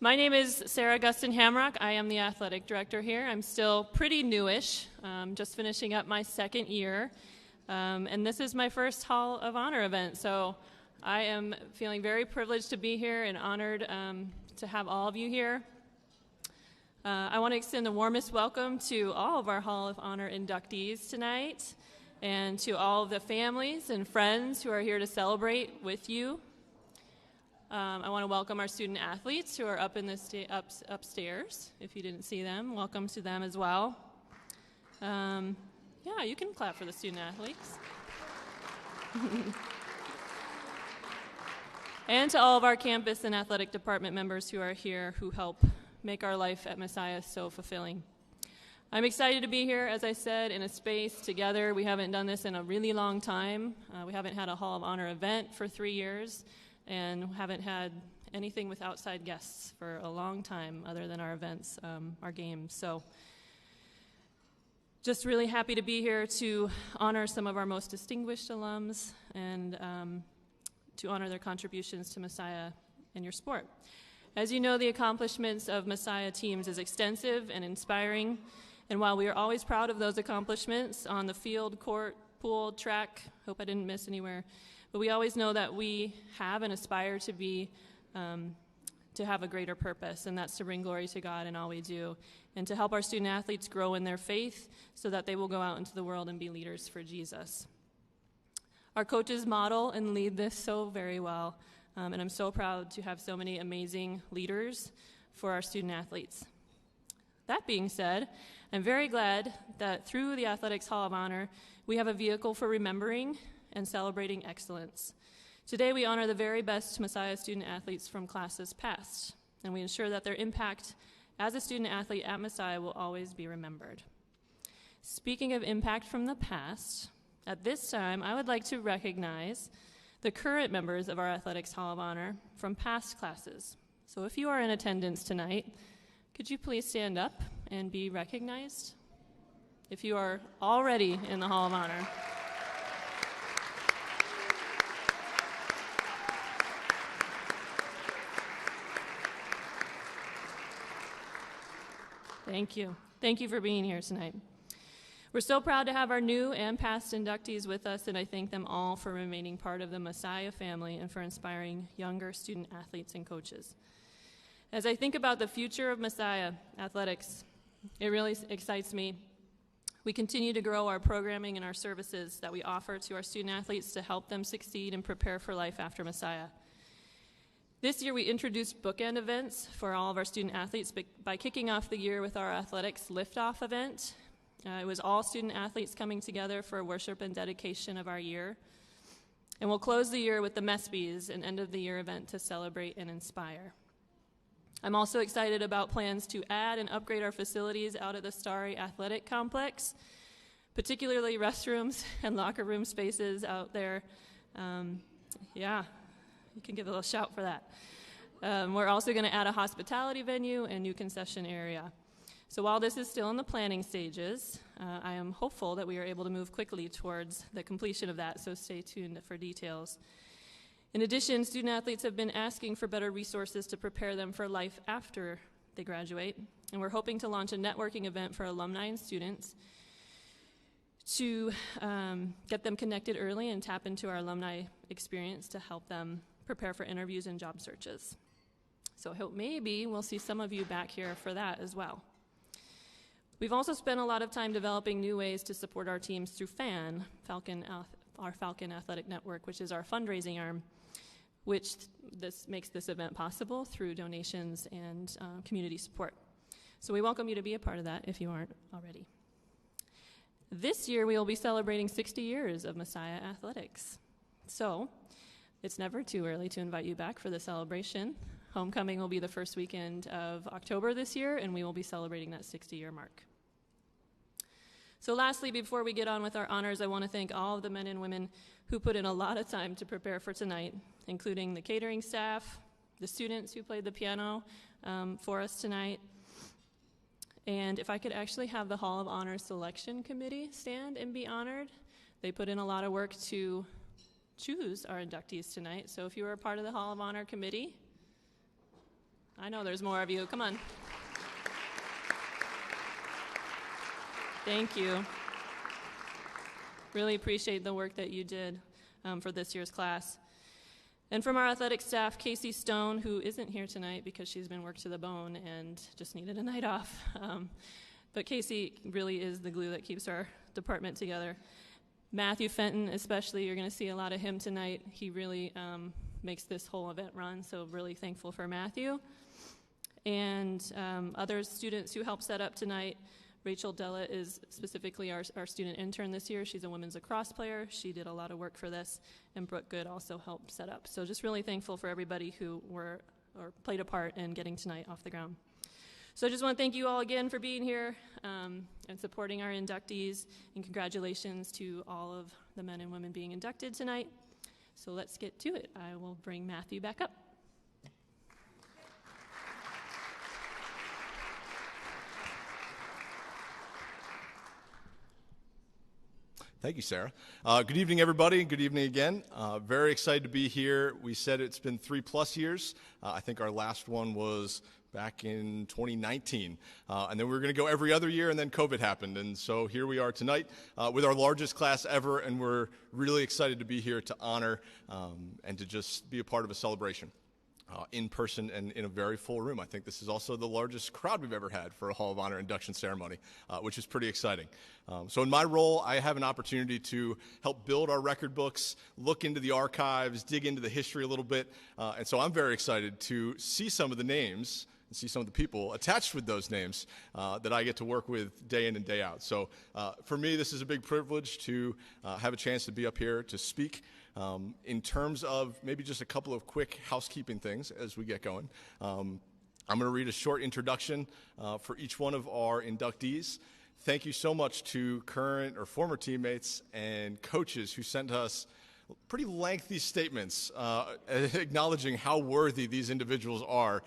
My name is Sarah Gustin Hamrock. I am the athletic director here. I'm still pretty newish, just finishing up my second year. And this is my first Hall of Honor event, so I am feeling very privileged to be here and honored to have all of you here. I want to extend the warmest welcome to all of our Hall of Honor inductees tonight, and to all of the families and friends who are here to celebrate with you. I want to welcome our student athletes who are up in the upstairs. If you didn't see them, welcome to them as well. Yeah, you can clap for the student athletes. And to all of our campus and athletic department members who are here, who help make our life at Messiah so fulfilling. I'm excited to be here, as I said, in a space together. We haven't done this in a really long time. We haven't had a Hall of Honor event for 3 years, and haven't had anything with outside guests for a long time other than our events, our games. So just really happy to be here to honor some of our most distinguished alums and to honor their contributions to Messiah and your sport. As you know, the accomplishments of Messiah teams is extensive and inspiring, and while we are always proud of those accomplishments on the field, court, pool, track, hope I didn't miss anywhere, but we always know that we have and aspire to be, to have a greater purpose, and that's to bring glory to God in all we do, and to help our student athletes grow in their faith so that they will go out into the world and be leaders for Jesus. Our coaches model and lead this so very well, and I'm so proud to have so many amazing leaders for our student athletes. That being said, I'm very glad that through the Athletics Hall of Honor, we have a vehicle for remembering and celebrating excellence. Today we honor the very best Messiah student athletes from classes past, and we ensure that their impact as a student athlete at Messiah will always be remembered. Speaking of impact from the past, at this time I would like to recognize the current members of our Athletics Hall of Honor from past classes. So if you are in attendance tonight, could you please stand up and be recognized? If you are already in the Hall of Honor. Thank you. Thank you for being here tonight. We're so proud to have our new and past inductees with us, and I thank them all for remaining part of the Messiah family and for inspiring younger student athletes and coaches. As I think about the future of Messiah athletics, it really excites me. We continue to grow our programming and our services that we offer to our student athletes to help them succeed and prepare for life after Messiah. This year we introduced bookend events for all of our student athletes by kicking off the year with our athletics liftoff event. It was all student athletes coming together for worship and dedication of our year. And we'll close the year with the MESBs, an end of the year event to celebrate and inspire. I'm also excited about plans to add and upgrade our facilities out at the Starry Athletic Complex, particularly restrooms and locker room spaces out there. Yeah, you can give a little shout for that. We're also going to add a hospitality venue and new concession area. So while this is still in the planning stages, I am hopeful that we are able to move quickly towards the completion of that, so stay tuned for details. In addition, student athletes have been asking for better resources to prepare them for life after they graduate, and we're hoping to launch a networking event for alumni and students to get them connected early and tap into our alumni experience to help them prepare for interviews and job searches. So I hope maybe we'll see some of you back here for that as well. We've also spent a lot of time developing new ways to support our teams through our Falcon Athletic Network, which is our fundraising arm, which makes this event possible through donations and community support. So we welcome you to be a part of that if you aren't already. This year we will be celebrating 60 years of Messiah Athletics. So it's never too early to invite you back for the celebration. Homecoming will be the first weekend of October this year, and we will be celebrating that 60-year mark. So lastly, before we get on with our honors, I want to thank all of the men and women who put in a lot of time to prepare for tonight, including the catering staff, the students who played the piano for us tonight. And if I could actually have the Hall of Honor Selection Committee stand and be honored. They put in a lot of work to choose our inductees tonight. So if you were a part of the Hall of Honor Committee, I know there's more of you. Come on. Thank you. Really appreciate the work that you did for this year's class. And from our athletic staff, Casey Stone, who isn't here tonight because she's been worked to the bone and just needed a night off. But Casey really is the glue that keeps our department together. Matthew Fenton, especially, you're going to see a lot of him tonight. He really makes this whole event run, so really thankful for Matthew. And other students who helped set up tonight, Rachel Della is specifically our student intern this year. She's a women's lacrosse player. She did a lot of work for this, and Brooke Good also helped set up. So just really thankful for everybody who played a part in getting tonight off the ground. So I just want to thank you all again for being here and supporting our inductees, and congratulations to all of the men and women being inducted tonight. So let's get to it. I will bring Matthew back up. Thank you, Sarah. Good evening, everybody. Good evening again. Very excited to be here. We said it's been 3+ years. I think our last one was back in 2019. And then we were going to go every other year, and then COVID happened. And so here we are tonight with our largest class ever, and we're really excited to be here to honor and to just be a part of a celebration. In person and in a very full room. I think this is also the largest crowd we've ever had for a Hall of Honor induction ceremony, which is pretty exciting. So in my role, I have an opportunity to help build our record books, look into the archives, dig into the history a little bit. And so I'm very excited to see some of the names and see some of the people attached with those names that I get to work with day in and day out. So for me, this is a big privilege to have a chance to be up here to speak. In terms of maybe just a couple of quick housekeeping things as we get going, I'm going to read a short introduction for each one of our inductees. Thank you so much to current or former teammates and coaches who sent us pretty lengthy statements acknowledging how worthy these individuals are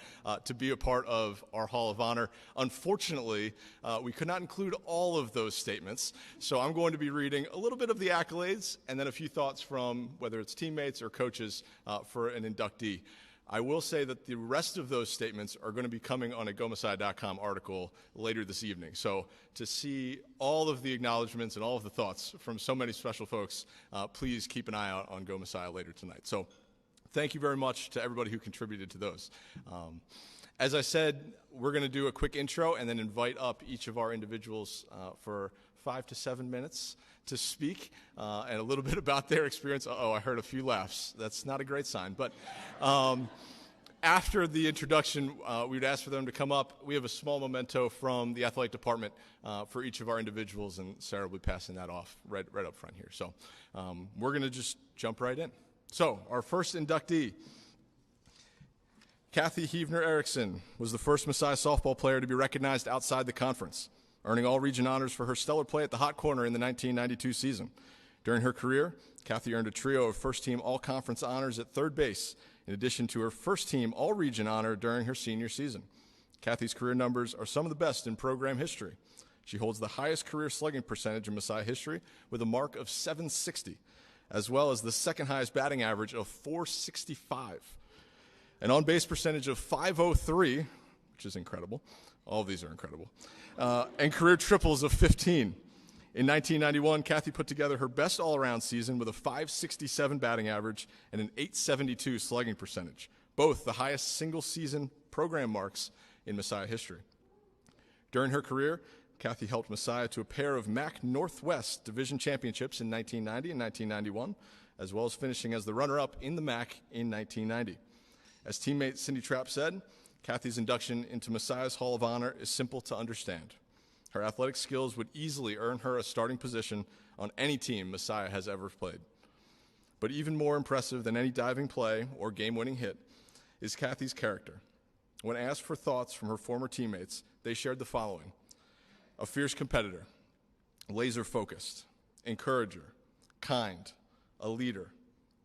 to be a part of our Hall of Honor. Unfortunately, we could not include all of those statements, so I'm going to be reading a little bit of the accolades and then a few thoughts from whether it's teammates or coaches for an inductee. I will say that the rest of those statements are going to be coming on a GoMessiah.com article later this evening. So to see all of the acknowledgments and all of the thoughts from so many special folks, please keep an eye out on Go Messiah later tonight. So thank you very much to everybody who contributed to those. As I said, we're going to do a quick intro and then invite up each of our individuals for 5 to 7 minutes to speak and a little bit about their experience. Uh-oh, I heard a few laughs. That's not a great sign. But after the introduction, we would ask for them to come up. We have a small memento from the athletic department for each of our individuals, and Sarah will be passing that off right up front here. So we're going to just jump right in. So our first inductee, Cathy Hevener Erickson, was the first Messiah softball player to be recognized outside the conference, earning all-region honors for her stellar play at the hot corner in the 1992 season. During her career, Cathy earned a trio of first-team all-conference honors at third base, in addition to her first-team all-region honor during her senior season. Cathy's career numbers are some of the best in program history. She holds the highest career slugging percentage in Messiah history with a mark of .760, as well as the second-highest batting average of .465, an on-base percentage of .503, which is incredible. All of these are incredible. And career triples of 15. In 1991, Cathy put together her best all-around season with a .567 batting average and an .872 slugging percentage, both the highest single-season program marks in Messiah history. During her career, Cathy helped Messiah to a pair of MAC Northwest Division championships in 1990 and 1991, as well as finishing as the runner-up in the MAC in 1990. As teammate Cindy Trapp said, Cathy's induction into Messiah's Hall of Honor is simple to understand. Her athletic skills would easily earn her a starting position on any team Messiah has ever played. But even more impressive than any diving play or game-winning hit is Cathy's character. When asked for thoughts from her former teammates, they shared the following: a fierce competitor, laser-focused, encourager, kind, a leader,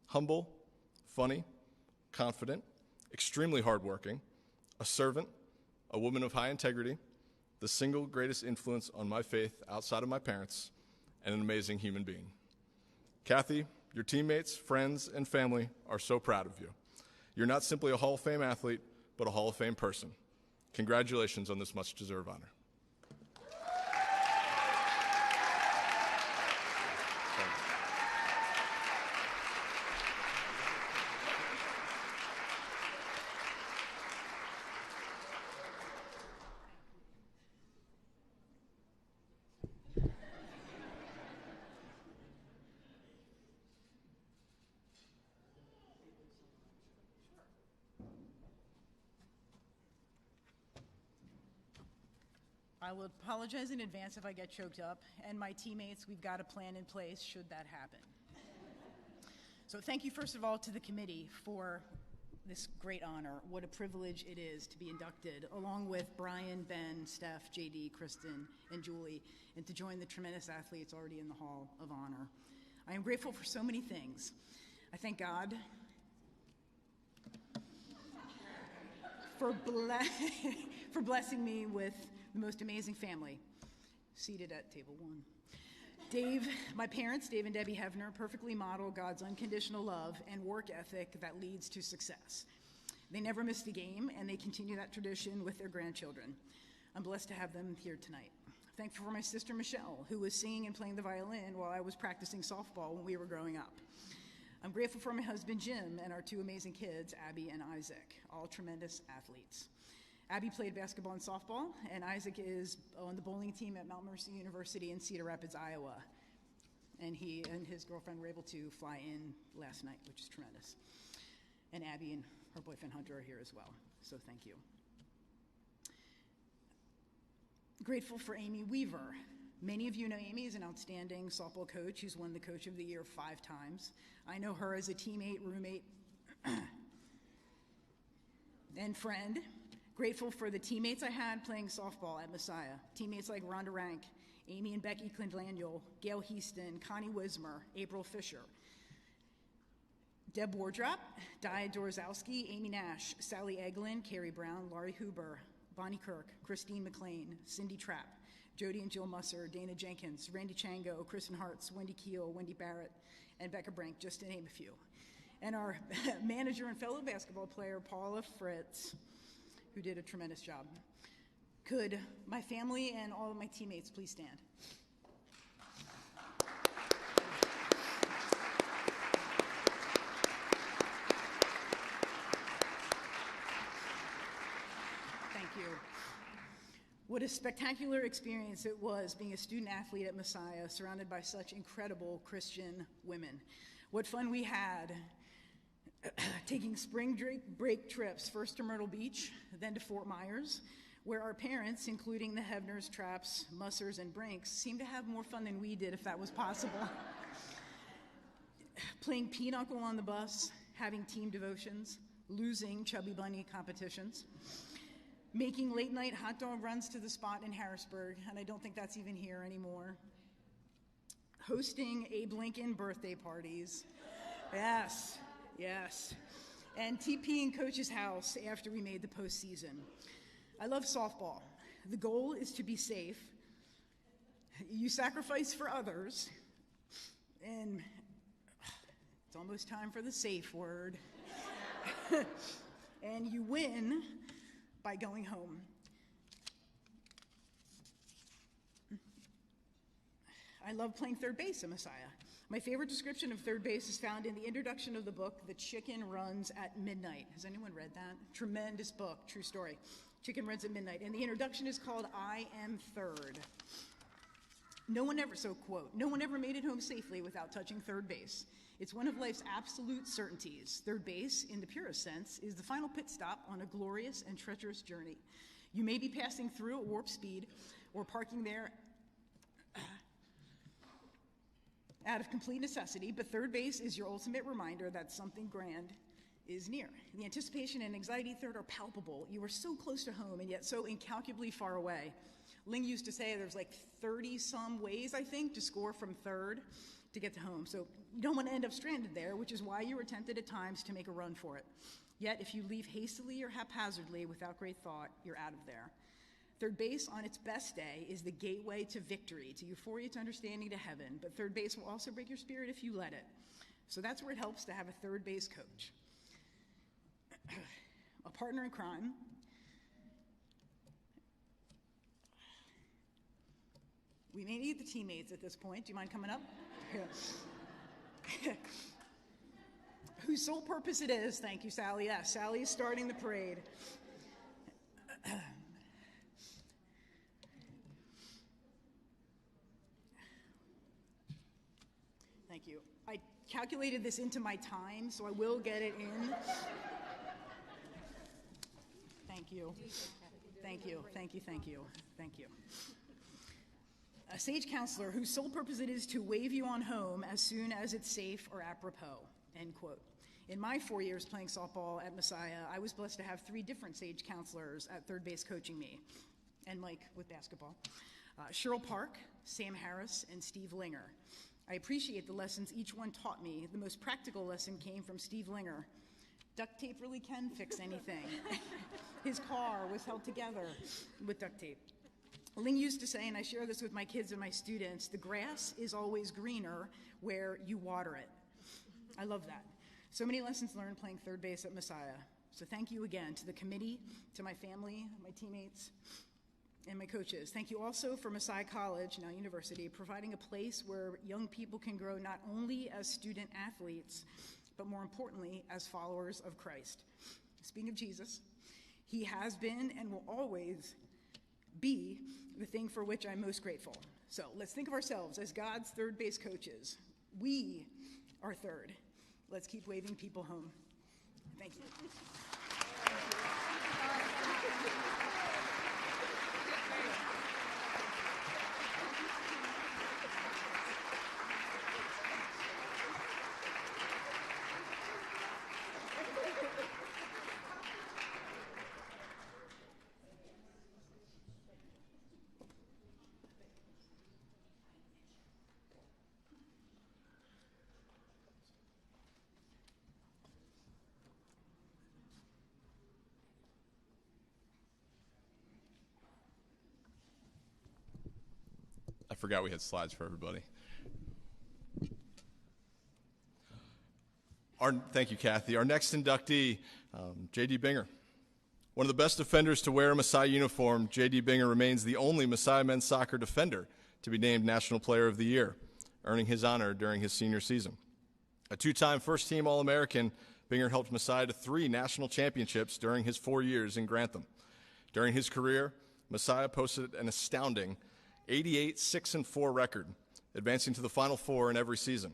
humble, funny, confident, extremely hardworking, a servant, a woman of high integrity, the single greatest influence on my faith outside of my parents, and an amazing human being. Cathy, your teammates, friends, and family are so proud of you. You're not simply a Hall of Fame athlete, but a Hall of Fame person. Congratulations on this much-deserved honor. I will apologize in advance if I get choked up, and my teammates, we've got a plan in place should that happen. So thank you, first of all, to the committee for this great honor. What a privilege it is to be inducted, along with Brian, Ben, Stef, JD, Kristen, and Julie, and to join the tremendous athletes already in the Hall of Honor. I am grateful for so many things. I thank God for blessing me with the most amazing family, seated at table one. Dave, my parents, Dave and Debbie Hevener, perfectly model God's unconditional love and work ethic that leads to success. They never missed a game, and they continue that tradition with their grandchildren. I'm blessed to have them here tonight. Thankful for my sister Michelle, who was singing and playing the violin while I was practicing softball when we were growing up. I'm grateful for my husband Jim and our two amazing kids, Abby and Isaac, all tremendous athletes. Abby played basketball and softball, and Isaac is on the bowling team at Mount Mercy University in Cedar Rapids, Iowa. And he and his girlfriend were able to fly in last night, which is tremendous. And Abby and her boyfriend Hunter are here as well, so thank you. Grateful for Amy Weaver. Many of you know Amy is an outstanding softball coach who's won the Coach of the Year 5 times. I know her as a teammate, roommate, and friend. Grateful for the teammates I had playing softball at Messiah. Teammates like Rhonda Rank, Amy and Becky Clindaniel, Gail Heaston, Connie Wismer, April Fisher, Deb Wardrop, Di Dorzowski, Amy Nash, Sally Eglin, Carrie Brown, Laurie Huber, Bonnie Kirk, Christine McLean, Cindy Trapp, Jody and Jill Musser, Dana Jenkins, Randy Chango, Kristen Hartz, Wendy Keel, Wendy Barrett, and Becca Brink, just to name a few. And our manager and fellow basketball player, Paula Fritz, who did a tremendous job. Could my family and all of my teammates please stand? Thank you. What a spectacular experience it was being a student athlete at Messiah, surrounded by such incredible Christian women. What fun we had taking spring break trips, first to Myrtle Beach, then to Fort Myers, where our parents, including the Heveners, Trapps, Mussers, and Brinks, seemed to have more fun than we did, if that was possible. Playing pinochle on the bus, having team devotions, losing Chubby Bunny competitions, making late-night hot dog runs to the spot in Harrisburg, and I don't think that's even here anymore, hosting Abe Lincoln birthday parties. Yes. And TPing Coach's house after we made the postseason. I love softball. The goal is to be safe. You sacrifice for others. And it's almost time for the safe word. And you win by going home. I love playing third base at Messiah. My favorite description of third base is found in the introduction of the book, The Chicken Runs at Midnight. Has anyone read that? Tremendous book, true story. Chicken Runs at Midnight. And the introduction is called I Am Third. No one ever made it home safely without touching third base. It's one of life's absolute certainties. Third base, in the purest sense, is the final pit stop on a glorious and treacherous journey. You may be passing through at warp speed or parking there out of complete necessity, but third base is your ultimate reminder that something grand is near. The anticipation and anxiety third are palpable. You are so close to home and yet so incalculably far away. Ling used to say there's like 30-some ways, I think, to score from third to get to home. So you don't want to end up stranded there, which is why you are tempted at times to make a run for it. Yet if you leave hastily or haphazardly without great thought, you're out of there. Third base on its best day is the gateway to victory, to euphoria, to understanding, to heaven. But third base will also break your spirit if you let it. So that's where it helps to have a third base coach. a partner in crime, we may need the teammates at this point. Do you mind coming up? Whose sole purpose it is, thank you, Sally. Yes, Sally is starting the parade. Thank you. I calculated this into my time, so I will get it in. Thank you. Thank you, thank you, thank you, thank you. A sage counselor whose sole purpose it is to wave you on home as soon as it's safe or apropos, end quote. In my 4 years playing softball at Messiah, I was blessed to have 3 different sage counselors at third base coaching me, and Mike with basketball. Cheryl Park, Sam Harris, and Steve Linger. I appreciate the lessons each one taught me. The most practical lesson came from Steve Linger. Duct tape really can fix anything. His car was held together with duct tape. Ling used to say, and I share this with my kids and my students, the grass is always greener where you water it. I love that. So many lessons learned playing third base at Messiah. So thank you again to the committee, to my family, my teammates, and my coaches. Thank you also for Messiah College, now university, providing a place where young people can grow not only as student athletes, but more importantly, as followers of Christ. Speaking of Jesus, he has been and will always be the thing for which I'm most grateful. So let's think of ourselves as God's third base coaches. We are third. Let's keep waving people home. Thank you. I forgot we had slides for everybody. Thank you, Cathy. Our next inductee, J.D. Binger. One of the best defenders to wear a Messiah uniform, J.D. Binger remains the only Messiah men's soccer defender to be named National Player of the Year, earning his honor during his senior season. A 2-time first-team All-American, Binger helped Messiah to 3 national championships during his 4 years in Grantham. During his career, Messiah posted an astounding 88-6-4 record, advancing to the Final Four in every season.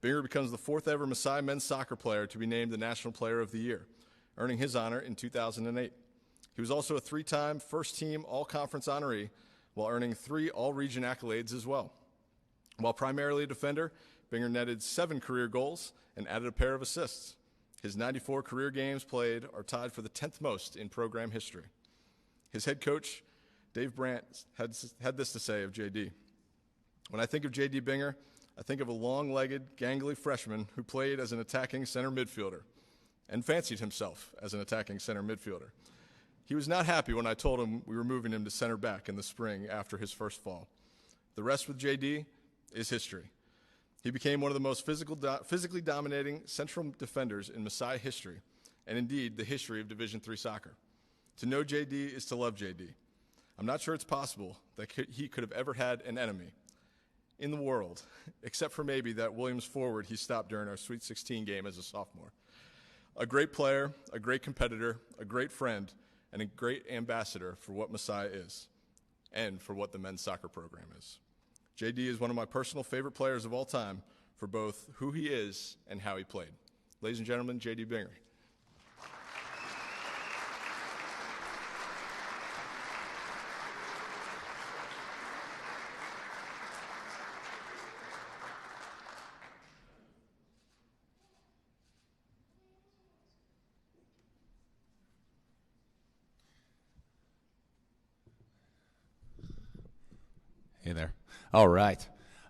Binger becomes the 4th ever Messiah men's soccer player to be named the National Player of the Year, earning his honor in 2008. He was also a 3-time first-team All-Conference honoree while earning 3 All-Region accolades as well. While primarily a defender, Binger netted 7 career goals and added a pair of assists. His 94 career games played are tied for the 10th most in program history. His head coach, Dave Brandt, had this to say of J.D. When I think of J.D. Binger, I think of a long-legged, gangly freshman who played as an attacking center midfielder and fancied himself as an attacking center midfielder. He was not happy when I told him we were moving him to center back in the spring after his first fall. The rest with J.D. is history. He became one of the most physically dominating central defenders in Messiah history, and indeed the history of Division III soccer. To know J.D. is to love J.D. I'm not sure it's possible that he could have ever had an enemy in the world, except for maybe that Williams forward he stopped during our Sweet 16 game as a sophomore. A great player, a great competitor, a great friend, and a great ambassador for what Messiah is and for what the men's soccer program is. J.D. is one of my personal favorite players of all time for both who he is and how he played. Ladies and gentlemen, J.D. Binger. Hey there. All right.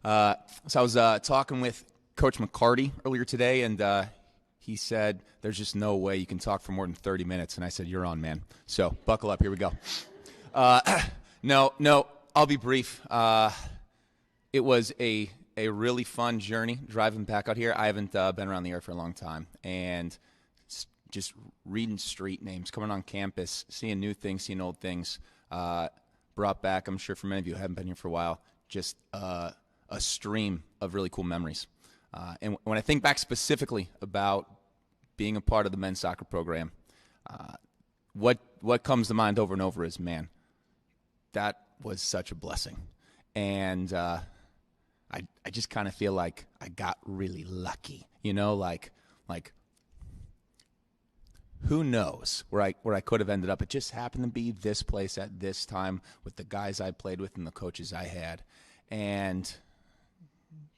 So I was talking with Coach McCarty earlier today, and he said, there's just no way you can talk for more than 30 minutes. And I said, you're on, man. So buckle up. Here we go. No, I'll be brief. It was a really fun journey driving back out here. I haven't been around the area for a long time. And just reading street names, coming on campus, seeing new things, seeing old things, brought back, I'm sure for many of you who haven't been here for a while, just a stream of really cool memories. And when I think back specifically about being a part of the men's soccer program, what comes to mind over and over is, man, that was such a blessing. And I just kind of feel like I got really lucky, like who knows where I could have ended up. It just happened to be this place at this time with the guys I played with and the coaches I had. And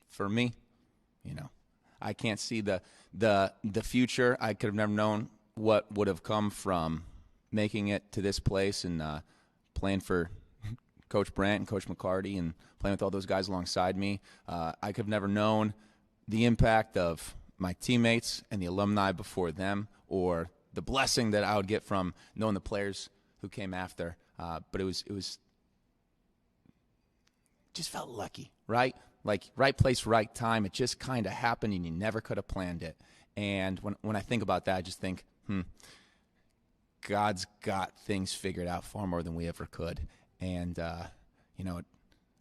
for me, I can't see the future. I could have never known what would have come from making it to this place and playing for Coach Brandt and Coach McCarty and playing with all those guys alongside me. I could have never known the impact of my teammates and the alumni before them, or the blessing that I would get from knowing the players who came after. But it was just felt lucky, right? Like right place, right time. It just kind of happened, and you never could have planned it. And when I think about that, I just think, God's got things figured out far more than we ever could. And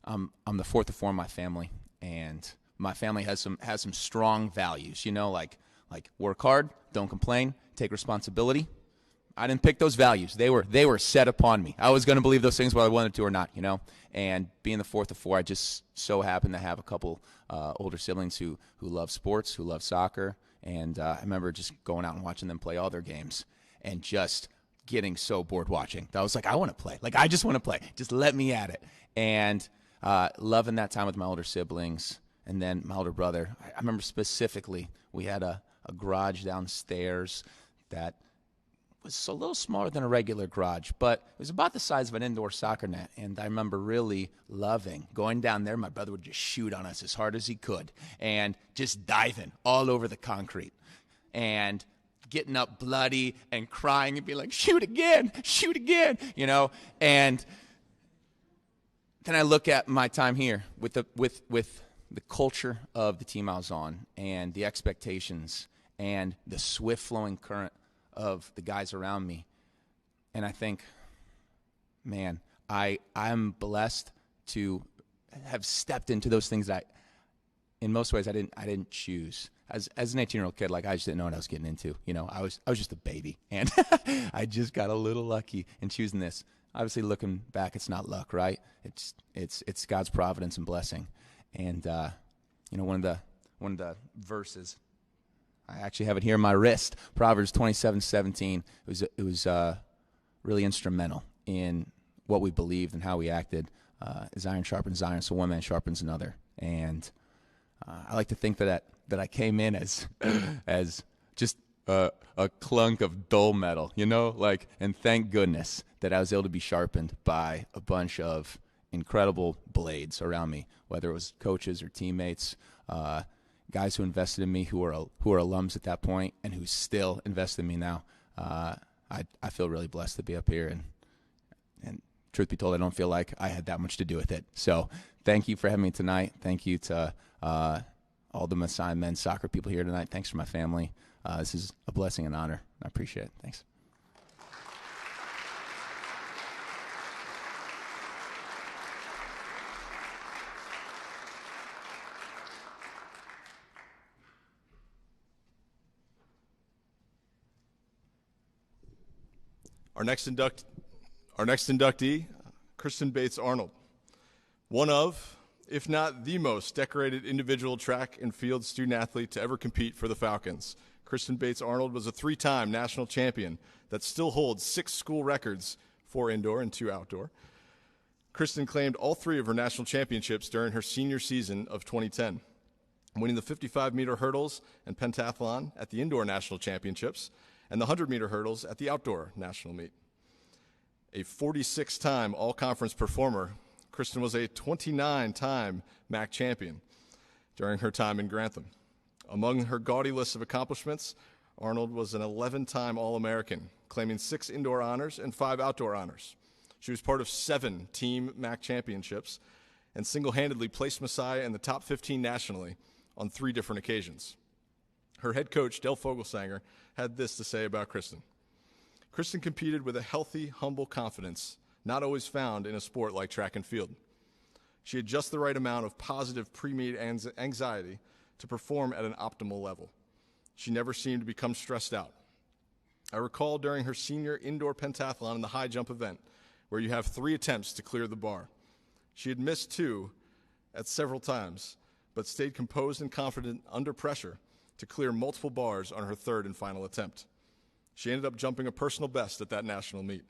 I'm the fourth of four in my family, and my family has some strong values. Like work hard, don't complain, take responsibility. I didn't pick those values. They were set upon me. I was going to believe those things whether I wanted to or not, And being the fourth of four, I just so happened to have a couple older siblings who love sports, who love soccer. And I remember just going out and watching them play all their games and just getting so bored watching. I was like, I want to play. I just want to play. Just let me at it. And loving that time with my older siblings. And then my older brother, I remember specifically we had a garage downstairs that was a little smaller than a regular garage, but it was about the size of an indoor soccer net. And I remember really loving going down there. My brother would just shoot on us as hard as he could and just diving all over the concrete and getting up bloody and crying and be like, shoot again, And then I look at my time here with the culture of the team I was on and the expectations and the swift flowing current of the guys around me. And I think, man, I'm blessed to have stepped into those things that in most ways I didn't choose. As an 18-year-old kid, I just didn't know what I was getting into. I was just a baby, and I just got a little lucky in choosing this. Obviously, looking back, it's not luck, right? It's God's providence and blessing. And one of the verses, I actually have it here on my wrist, Proverbs 27:17. It was really instrumental in what we believed and how we acted. As iron sharpens iron, so one man sharpens another. And I like to think that I came in as just a clunk of dull metal, and thank goodness that I was able to be sharpened by a bunch of incredible blades around me, whether it was coaches or teammates, guys who invested in me who are alums at that point and who still invest in me now. I feel really blessed to be up here, and truth be told, I don't feel like I had that much to do with it. So thank you for having me tonight. Thank you to all the Messiah men's soccer people here tonight. Thanks for my family. This is a blessing and honor. I appreciate it. Thanks. Our next inductee, Kristen Bates Arnold, one of, if not the most decorated individual track and field student athlete to ever compete for the Falcons. Kristen Bates Arnold was a 3-time national champion that still holds 6 school records, 4 indoor and 2 outdoor. Kristen claimed all 3 of her national championships during her senior season of 2010, winning the 55-meter hurdles and pentathlon at the indoor national championships and the 100-meter hurdles at the outdoor national meet. A 46-time all-conference performer, Kristen was a 29-time MAC champion during her time in Grantham. Among her gaudy list of accomplishments, Arnold was an 11-time All-American, claiming 6 indoor honors and 5 outdoor honors. She was part of 7 team MAC championships and single-handedly placed Messiah in the top 15 nationally on 3 different occasions. Her head coach, Del Fogelsanger, had this to say about Kristen. Kristen competed with a healthy, humble confidence, not always found in a sport like track and field. She had just the right amount of positive pre-meet anxiety to perform at an optimal level. She never seemed to become stressed out. I recall during her senior indoor pentathlon in the high jump event, where you have 3 attempts to clear the bar. She had missed 2 at several times, but stayed composed and confident under pressure to clear multiple bars on her 3rd and final attempt. She ended up jumping a personal best at that national meet.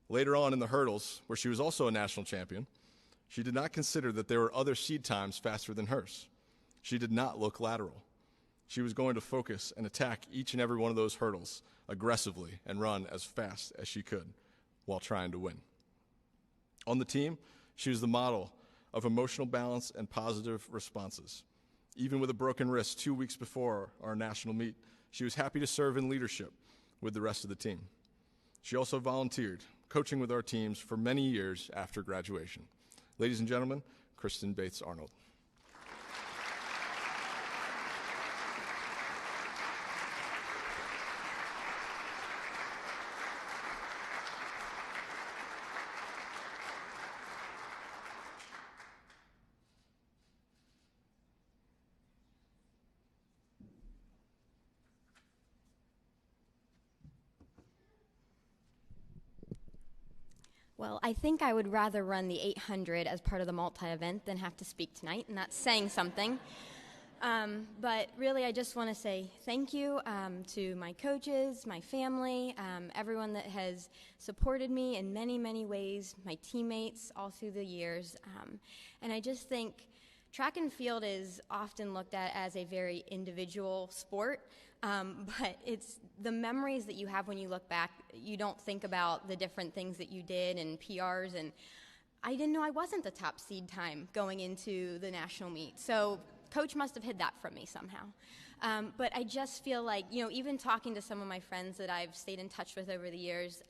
Later on in the hurdles, where she was also a national champion, she did not consider that there were other seed times faster than hers. She did not look lateral. She was going to focus and attack each and every one of those hurdles aggressively and run as fast as she could while trying to win. On the team, she was the model of emotional balance and positive responses. Even with a broken wrist 2 weeks before our national meet, she was happy to serve in leadership with the rest of the team. She also volunteered, coaching with our teams for many years after graduation. Ladies and gentlemen, Kristen Bates-Arnold. Well, I think I would rather run the 800 as part of the multi-event than have to speak tonight, and that's saying something. But really, I just want to say thank you to my coaches, my family, everyone that has supported me in many, many ways, my teammates all through the years. And I just think track and field is often looked at as a very individual sport, but it's the memories that you have when you look back. You don't think about the different things that you did and PRs, and I didn't know I wasn't the top seed time going into the national meet. So Coach must have hid that from me somehow. But I just feel like, even talking to some of my friends that I've stayed in touch with over the years,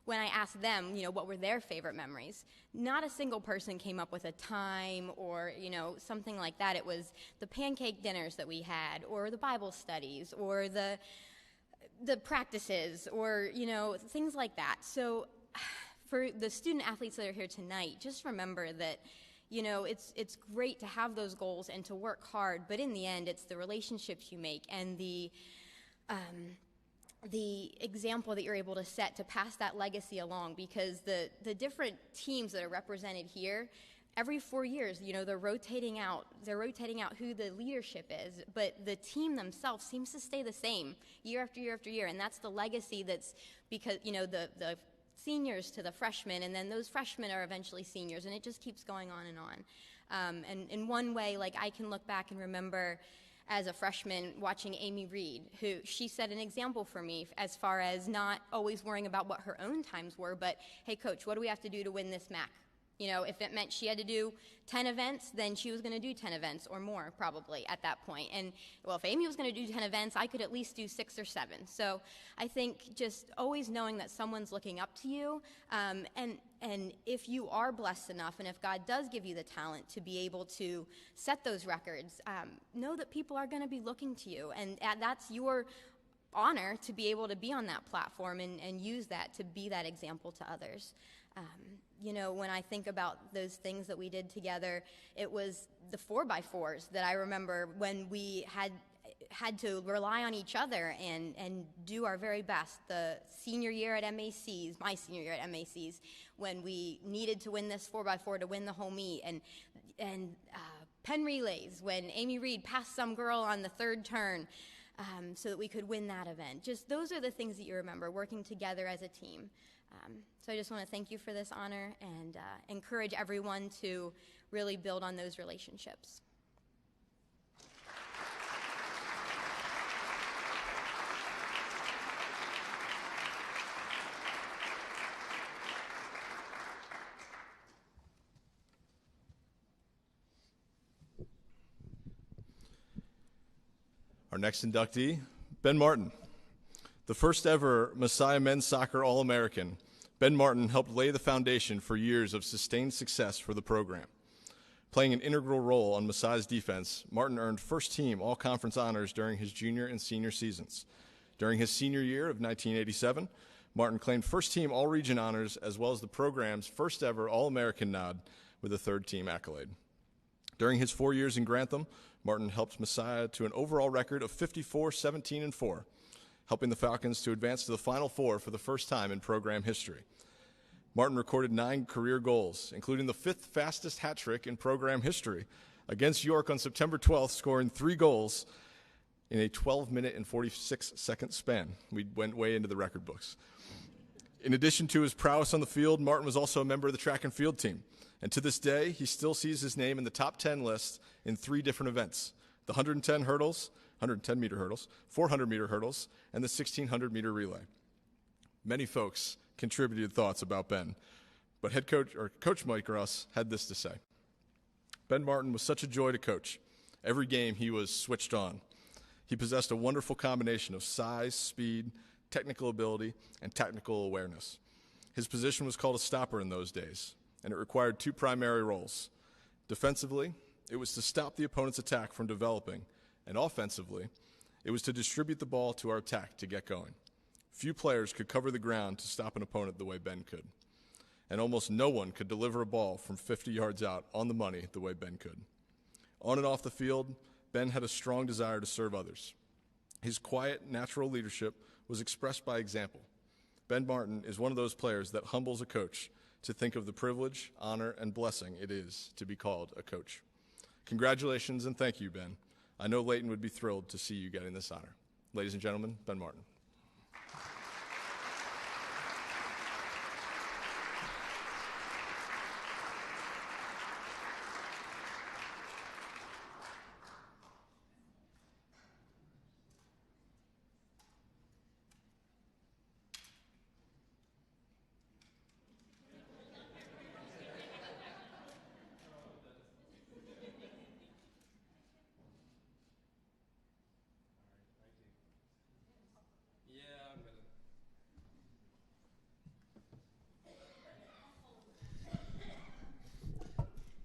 when I asked them, what were their favorite memories, not a single person came up with a time or, something like that. It was the pancake dinners that we had, or the Bible studies, or the practices, or, things like that. So for the student athletes that are here tonight, just remember that, it's great to have those goals and to work hard, but in the end, it's the relationships you make and the example that you're able to set to pass that legacy along, because the different teams that are represented here, every 4 years, they're rotating out who the leadership is, but the team themselves seems to stay the same year after year after year, and that's the legacy that's because, the seniors to the freshmen, and then those freshmen are eventually seniors, and it just keeps going on and on. And in one way, I can look back and remember as a freshman watching Amy Reed, who she set an example for me as far as not always worrying about what her own times were, but, hey, coach, what do we have to do to win this MAC? If it meant she had to do 10 events, then she was going to do 10 events or more probably at that point. And, well, if Amy was going to do 10 events, I could at least do 6 or 7. So I think just always knowing that someone's looking up to you, and if you are blessed enough and if God does give you the talent to be able to set those records, know that people are going to be looking to you. And that's your honor to be able to be on that platform and use that to be that example to others. When I think about those things that we did together, it was the 4x4s that I remember when we had to rely on each other and do our very best. The senior year at MACs, my senior year at MACs, when we needed to win this 4x4 to win the whole meet, and pen relays when Amy Reed passed some girl on the 3rd turn so that we could win that event. Just those are the things that you remember, working together as a team. So I just want to thank you for this honor and encourage everyone to really build on those relationships. Our next inductee, Ben Martin. The first ever Messiah Men's Soccer All-American, Ben Martin helped lay the foundation for years of sustained success for the program. Playing an integral role on Messiah's defense, Martin earned first-team all-conference honors during his junior and senior seasons. During his senior year of 1987, Martin claimed first-team all-region honors as well as the program's first-ever All-American nod with a third-team accolade. During his 4 years in Grantham, Martin helped Messiah to an overall record of 54-17-4, helping the Falcons to advance to the Final Four for the first time in program history. Martin recorded 9 career goals, including the 5th fastest hat trick in program history against York on September 12th, scoring 3 goals in a 12-minute and 46-second span. We went way into the record books. In addition to his prowess on the field, Martin was also a member of the track and field team. And to this day, he still sees his name in the top 10 list in 3 different events: the 110 hurdles, 110-meter hurdles, 400-meter hurdles, and the 1,600-meter relay. Many folks contributed thoughts about Ben, but Coach Mike Ross had this to say. Ben Martin was such a joy to coach. Every game he was switched on. He possessed a wonderful combination of size, speed, technical ability, and technical awareness. His position was called a stopper in those days, and it required 2 primary roles. Defensively, it was to stop the opponent's attack from developing, and offensively, it was to distribute the ball to our attack to get going. Few players could cover the ground to stop an opponent the way Ben could. And almost no one could deliver a ball from 50 yards out on the money the way Ben could. On and off the field, Ben had a strong desire to serve others. His quiet, natural leadership was expressed by example. Ben Martin is one of those players that humbles a coach to think of the privilege, honor, and blessing it is to be called a coach. Congratulations and thank you, Ben. I know Layton would be thrilled to see you getting this honor. Ladies and gentlemen, Ben Martin.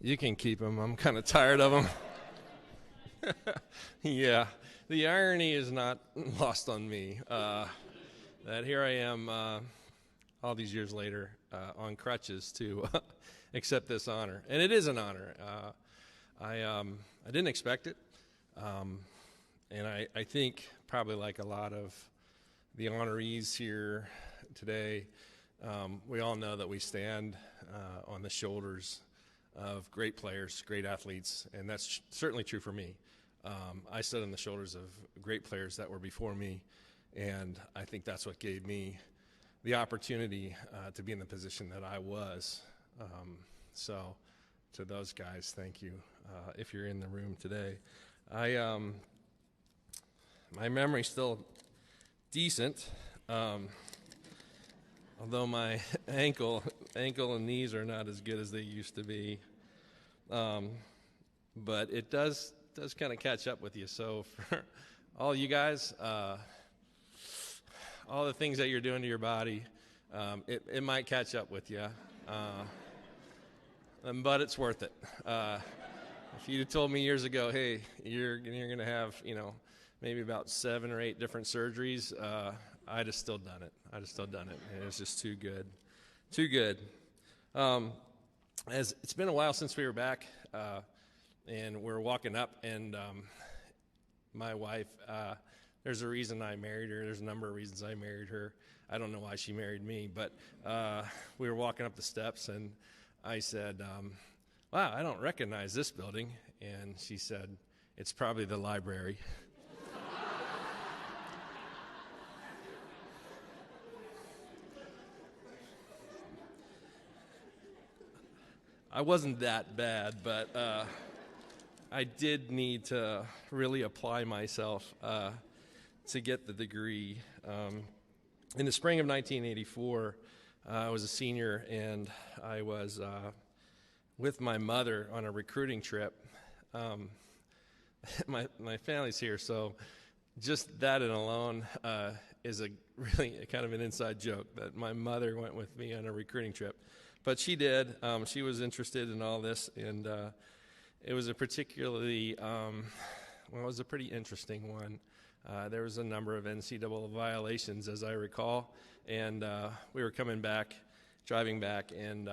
You can keep them. I'm kind of tired of them. Yeah, the irony is not lost on me. That here I am all these years later on crutches to accept this honor. And it is an honor. I didn't expect it. And I think probably like a lot of the honorees here today, we all know that we stand on the shoulders of great players, great athletes, and that's certainly true for me. I stood on the shoulders of great players that were before me, and I think that's what gave me the opportunity to be in the position that I was. So to those guys, thank you. If you're in the room today, my memory's still decent, although my ankle and knees are not as good as they used to be. But it does kind of catch up with you. So for all you guys, all the things that you're doing to your body, it might catch up with you. But it's worth it. If you'd have told me years ago, hey, you're going to have, maybe about 7 or 8 different surgeries, I'd have still done it. And it was just too good. As it's been a while since we were back, and we're walking up, and my wife, there's a reason I married her. There's a number of reasons I married her. I don't know why she married me, but we were walking up the steps, and I said, wow, I don't recognize this building. And she said, it's probably the library. I wasn't that bad, but I did need to really apply myself to get the degree. In the spring of 1984, I was a senior, and I was with my mother on a recruiting trip. My family's here, so just that in alone is a really kind of an inside joke that my mother went with me on a recruiting trip. But she did. She was interested in all this, and it was a particularly, it was a pretty interesting one. There was a number of NCAA violations, as I recall, and we were driving back, and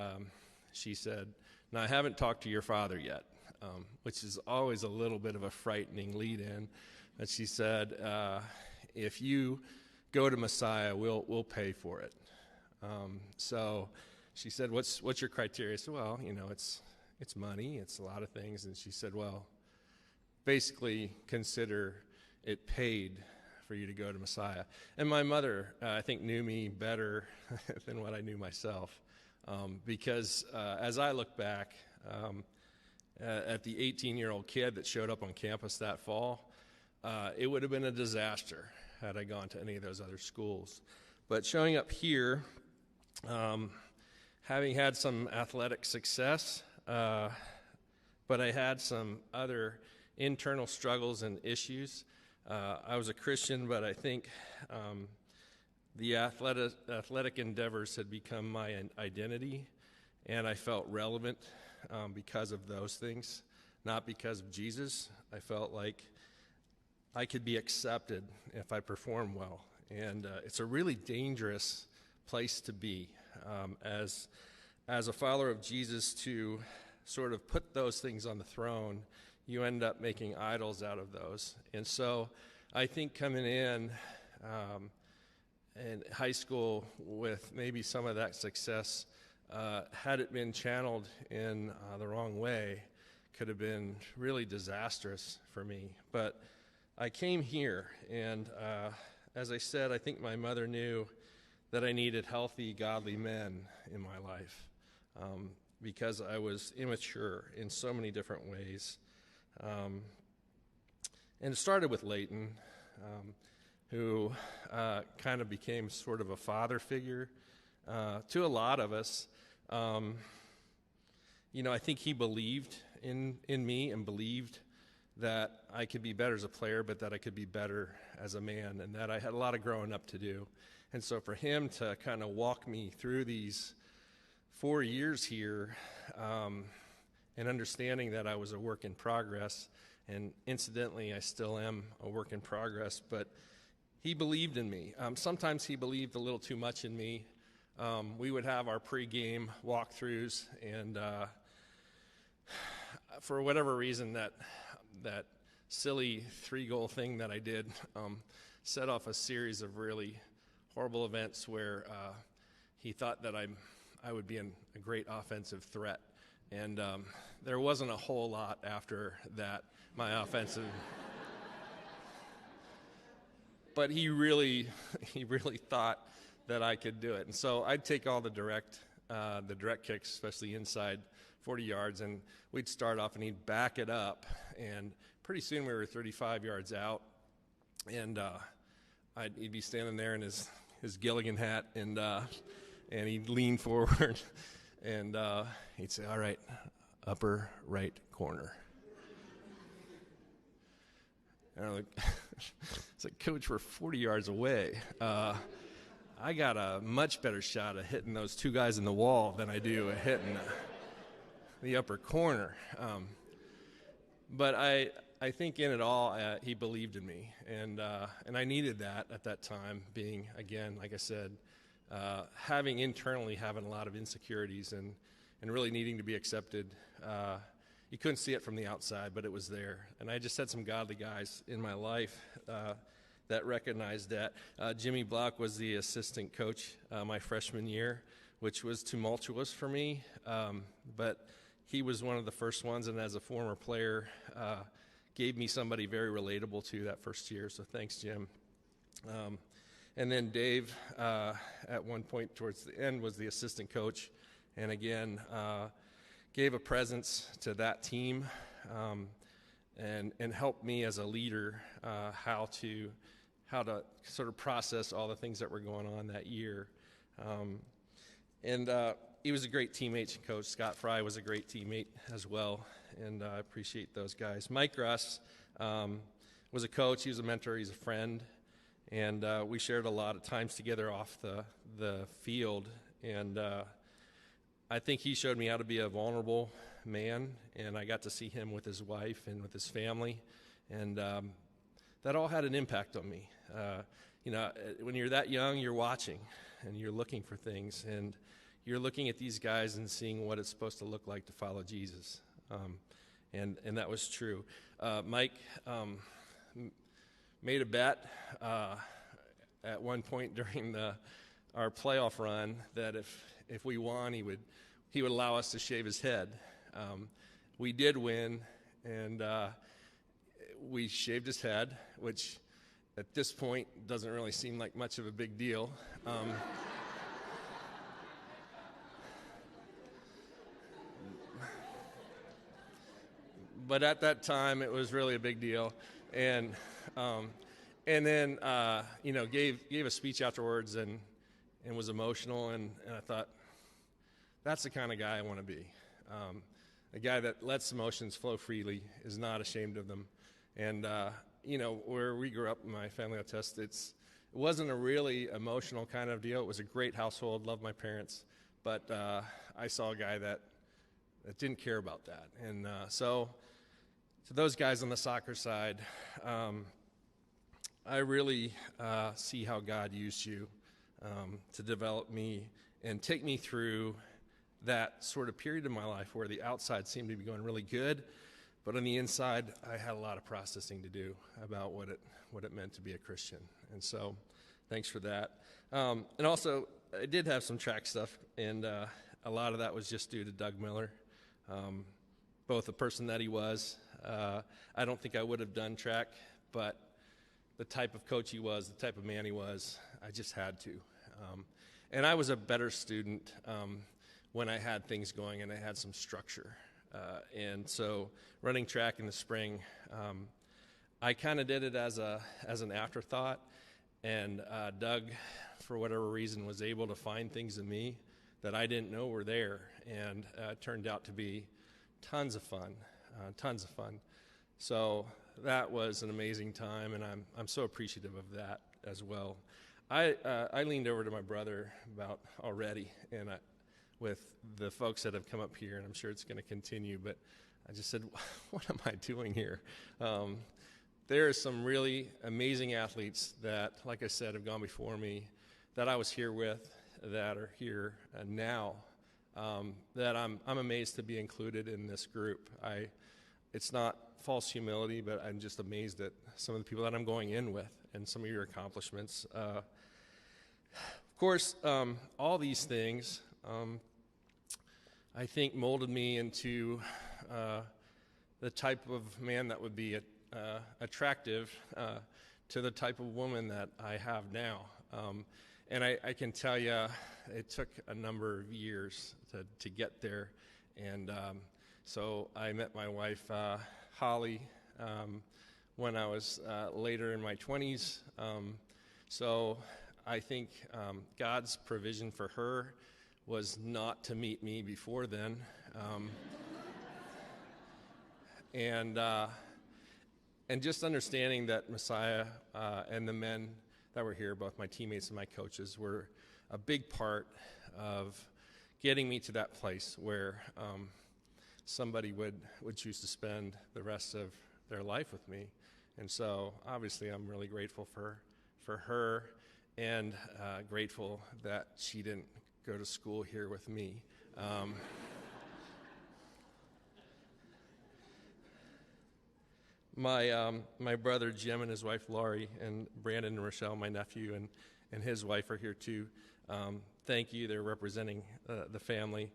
she said, "Now, I haven't talked to your father yet," which is always a little bit of a frightening lead-in. But she said, "If you go to Messiah, we'll pay for it." So she said, "What's your criteria?" I said, "Well, it's money, it's a lot of things." And she said, "Well, basically consider it paid for you to go to Messiah." And my mother, I think, knew me better than what I knew myself, because as I look back at the 18-year-old kid that showed up on campus that fall, it would have been a disaster had I gone to any of those other schools. But showing up here, having had some athletic success, but I had some other internal struggles and issues. I was a Christian, but I think the athletic endeavors had become my identity, and I felt relevant because of those things, not because of Jesus. I felt like I could be accepted if I performed well, and it's a really dangerous place to be as a follower of Jesus, to sort of put those things on the throne. You end up making idols out of those. And so I think coming in high school with maybe some of that success, had it been channeled in the wrong way, could have been really disastrous for me. But I came here, and as I said, I think my mother knew that I needed healthy, godly men in my life, because I was immature in so many different ways. And it started with Leighton, who kind of became sort of a father figure to a lot of us. I think he believed in me and believed that I could be better as a player, but that I could be better as a man, and that I had a lot of growing up to do. And so for him to kind of walk me through these 4 years here, and understanding that I was a work in progress, and incidentally, I still am a work in progress, but he believed in me. Sometimes he believed a little too much in me. We would have our pregame walkthroughs, and for whatever reason, that silly 3-goal thing that I did set off a series of really horrible events where he thought that I would be a great offensive threat. And there wasn't a whole lot after that, my offensive. But he really thought that I could do it. And so I'd take all the direct kicks, especially inside 40 yards, and we'd start off, and he'd back it up. And pretty soon we were 35 yards out, and he'd be standing there in his Gilligan hat, and he'd lean forward, and he'd say, "All right, upper right corner." And I'm like, it's like, "Coach, we're 40 yards away. I got a much better shot at hitting those two guys in the wall than I do at hitting the upper corner." But I think in it all, he believed in me, and I needed that at that time, being, again, like I said, having a lot of insecurities and really needing to be accepted. You couldn't see it from the outside, but it was there. And I just had some godly guys in my life that recognized that. Jimmy Block was the assistant coach my freshman year, which was tumultuous for me, but he was one of the first ones, and as a former player, gave me somebody very relatable to that first year, so thanks, Jim. And then Dave, at one point towards the end, was the assistant coach, and again, gave a presence to that team, and helped me as a leader how to sort of process all the things that were going on that year. And he was a great teammate and coach. Scott Fry was a great teammate as well, and I appreciate those guys. Mike Russ was a coach. He was a mentor. He's a friend, and we shared a lot of times together off the field, and I think he showed me how to be a vulnerable man, and I got to see him with his wife and with his family, and that all had an impact on me. When you're that young, you're watching, and you're looking for things, and you're looking at these guys and seeing what it's supposed to look like to follow Jesus, and that was true. Mike made a bet at one point during our playoff run that if we won, he would allow us to shave his head. We did win, and we shaved his head, which at this point doesn't really seem like much of a big deal. But at that time, it was really a big deal, and then gave a speech afterwards and was emotional, and I thought, that's the kind of guy I want to be. A guy that lets emotions flow freely, is not ashamed of them. And, where we grew up in my family of test, it wasn't a really emotional kind of deal. It was a great household, loved my parents. But I saw a guy that didn't care about that. And so to those guys on the soccer side, I really see how God used you to develop me and take me through that sort of period in my life where the outside seemed to be going really good, but on the inside, I had a lot of processing to do about what it meant to be a Christian. And so, thanks for that. And also, I did have some track stuff, and a lot of that was just due to Doug Miller, both the person that he was. I don't think I would have done track, but the type of coach he was, the type of man he was, I just had to. And I was a better student when I had things going and I had some structure. And so running track in the spring, I kind of did it as an afterthought. And Doug, for whatever reason, was able to find things in me that I didn't know were there. And it turned out to be tons of fun. So that was an amazing time, and I'm so appreciative of that as well. I leaned over to my brother about already, and with the folks that have come up here, and I'm sure it's going to continue, but I just said, what am I doing here? There are some really amazing athletes that, like I said, have gone before me, that I was here with, that are here now, that I'm amazed to be included in this group. It's not false humility, but I'm just amazed at some of the people that I'm going in with and some of your accomplishments. Of course, all these things, I think, molded me into the type of man that would be attractive to the type of woman that I have now. And I can tell you, it took a number of years to get there. And so I met my wife, Holly, when I was later in my 20s. So I think God's provision for her was not to meet me before then. And just understanding that Messiah and the men that were here, both my teammates and my coaches, were a big part of getting me to that place where somebody would choose to spend the rest of their life with me. And so obviously I'm really grateful for her, and grateful that she didn't go to school here with me. My brother Jim and his wife Laurie, and Brandon and Rochelle, my nephew, and his wife are here too. Thank you. They're representing the family,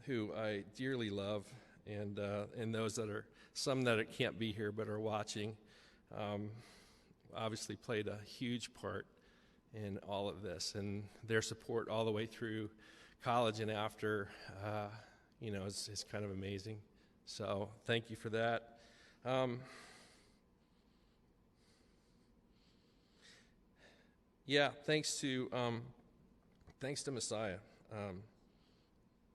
who I dearly love, and those that are, some that can't be here but are watching, obviously played a huge part in all of this, and their support all the way through college and after, is kind of amazing. So thank you for that. Thanks to Messiah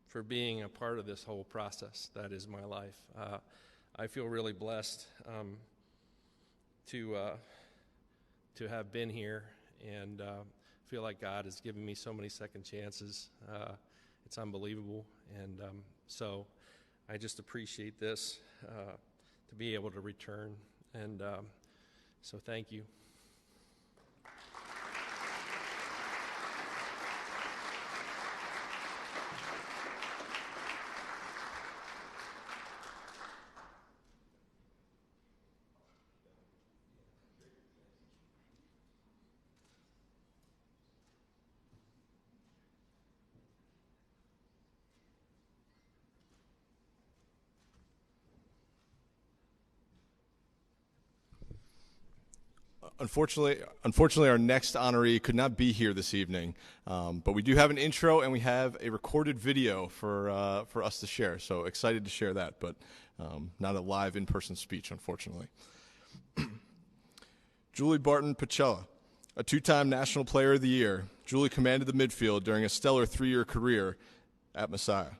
for being a part of this whole process that is my life. I feel really blessed to have been here, and feel like God has given me so many second chances. It's unbelievable, and so I just appreciate this, to be able to return. And so thank you. Unfortunately, our next honoree could not be here this evening, but we do have an intro and we have a recorded video for us to share. So excited to share that, but not a live in-person speech, unfortunately. Julie Barton Pachella, a two-time National Player of the Year, Julie commanded the midfield during a stellar 3-year career at Messiah.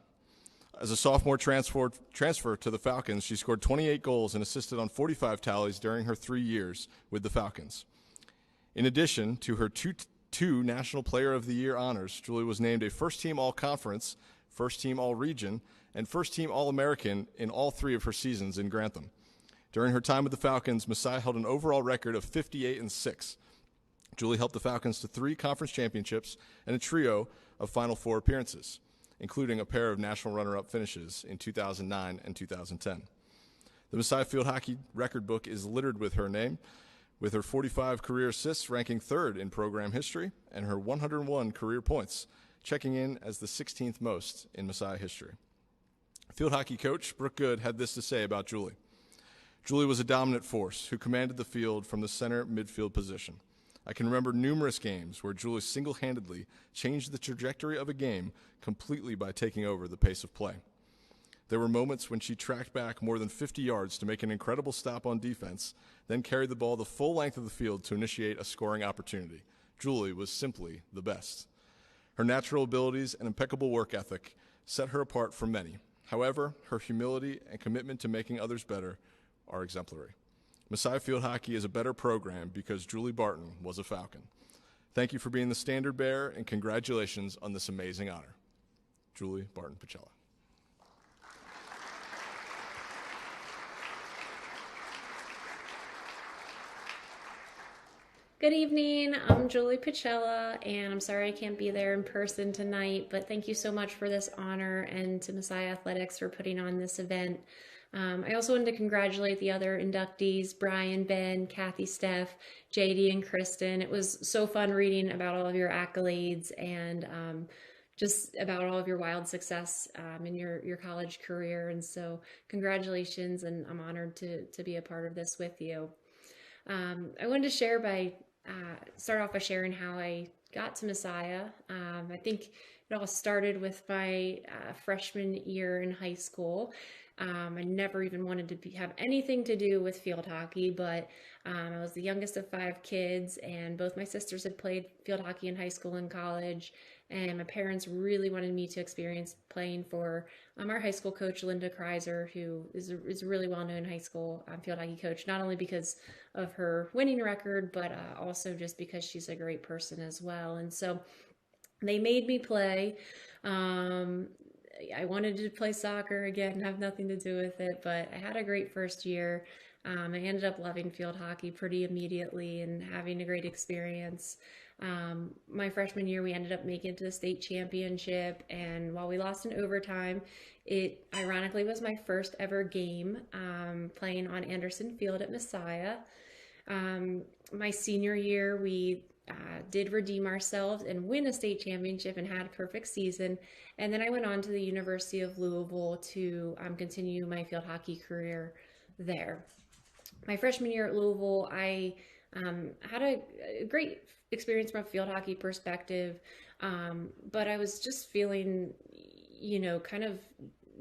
As a sophomore transfer to the Falcons, she scored 28 goals and assisted on 45 tallies during her 3 years with the Falcons. In addition to her two National Player of the Year honors, Julie was named a first-team All-Conference, first-team All-Region, and first-team All-American in all 3 of her seasons in Grantham. During her time with the Falcons, Messiah held an overall record of 58-6. Julie helped the Falcons to 3 conference championships and a trio of Final Four appearances, including a pair of national runner-up finishes in 2009 and 2010. The Messiah Field Hockey record book is littered with her name, with her 45 career assists ranking 3rd in program history and her 101 career points, checking in as the 16th most in Messiah history. Field hockey coach Brooke Good had this to say about Julie. Julie was a dominant force who commanded the field from the center midfield position. I can remember numerous games where Julie single-handedly changed the trajectory of a game completely by taking over the pace of play. There were moments when she tracked back more than 50 yards to make an incredible stop on defense, then carried the ball the full length of the field to initiate a scoring opportunity. Julie was simply the best. Her natural abilities and impeccable work ethic set her apart from many. However, her humility and commitment to making others better are exemplary. Messiah Field Hockey is a better program because Julie Barton was a Falcon. Thank you for being the standard bearer, and congratulations on this amazing honor. Julie Barton Pachella. Good evening, I'm Julie Pachella, and I'm sorry I can't be there in person tonight, but thank you so much for this honor and to Messiah Athletics for putting on this event. I also wanted to congratulate the other inductees, Brian, Ben, Cathy, Stef, JD, and Kristen. It was so fun reading about all of your accolades and just about all of your wild success in your college career. And so congratulations, and I'm honored to be a part of this with you. I wanted to start off by sharing how I got to Messiah. I think it all started with my freshman year in high school. I never even wanted to have anything to do with field hockey, but I was the youngest of 5 kids, and both my sisters had played field hockey in high school and college, and my parents really wanted me to experience playing for our high school coach, Linda Kreiser, who is a really well-known high school field hockey coach, not only because of her winning record, but also just because she's a great person as well. And so they made me play. I wanted to play soccer again, have nothing to do with it, but I had a great first year. I ended up loving field hockey pretty immediately and having a great experience. My freshman year, we ended up making it to the state championship, and while we lost in overtime, it ironically was my first ever game playing on Anderson Field at Messiah. My senior year, we did redeem ourselves and win a state championship and had a perfect season. And then I went on to the University of Louisville to continue my field hockey career there. My freshman year at Louisville, I had a great experience from a field hockey perspective, but I was just feeling, kind of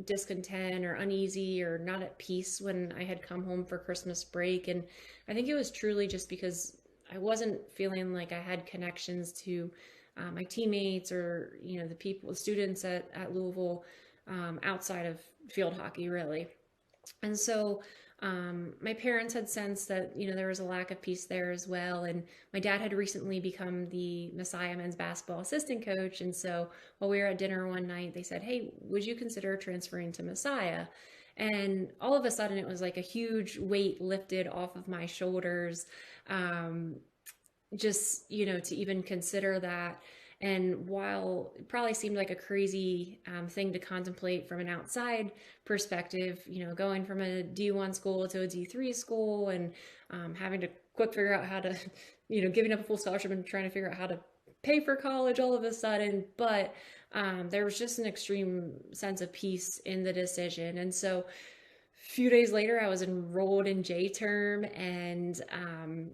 discontent or uneasy or not at peace when I had come home for Christmas break. And I think it was truly just because I wasn't feeling like I had connections to my teammates or, the students at Louisville outside of field hockey, really. And so My parents had sensed that, there was a lack of peace there as well. And my dad had recently become the Messiah men's basketball assistant coach. And so while we were at dinner one night, they said, "Hey, would you consider transferring to Messiah?" And all of a sudden it was like a huge weight lifted off of my shoulders. Just, to even consider that. And while it probably seemed like a crazy thing to contemplate from an outside perspective, going from a D1 school to a D3 school and having to quick figure out how to, giving up a full scholarship and trying to figure out how to pay for college all of a sudden. But there was just an extreme sense of peace in the decision. And so a few days later, I was enrolled in J-term and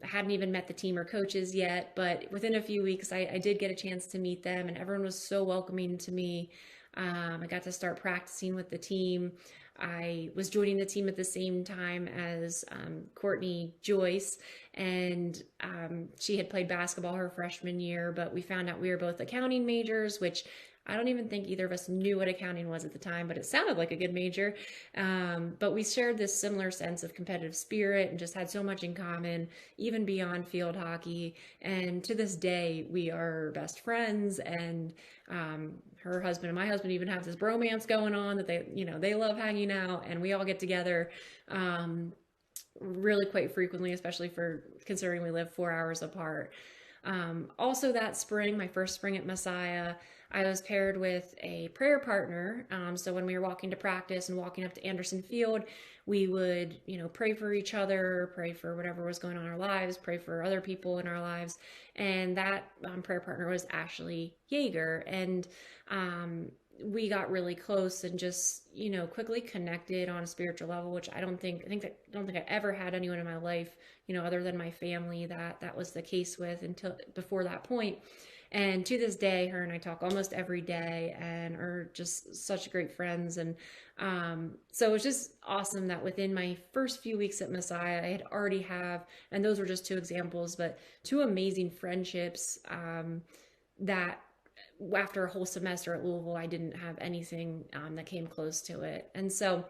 hadn't even met the team or coaches yet. But within a few weeks, I did get a chance to meet them, and everyone was so welcoming to me. I got to start practicing with the team. I was joining the team at the same time as Courtney Joyce, and she had played basketball her freshman year, but we found out we were both accounting majors, which I don't even think either of us knew what accounting was at the time, but it sounded like a good major. But we shared this similar sense of competitive spirit and just had so much in common, even beyond field hockey. And to this day, we are best friends. And her husband and my husband even have this bromance going on that they love hanging out, and we all get together really quite frequently, especially for considering we live 4 hours apart. Also that spring, my first spring at Messiah, I was paired with a prayer partner. So when we were walking to practice and walking up to Anderson Field, we would, pray for each other, pray for whatever was going on in our lives, pray for other people in our lives. And that prayer partner was Ashley Yeager. And we got really close and just, quickly connected on a spiritual level, which I don't think I ever had anyone in my life, other than my family that was the case with until before that point. And to this day, her and I talk almost every day and are just such great friends. And so it was just awesome that within my first few weeks at Messiah, I had already and those were just two examples, but two amazing friendships that after a whole semester at Louisville, I didn't have anything that came close to it. And so,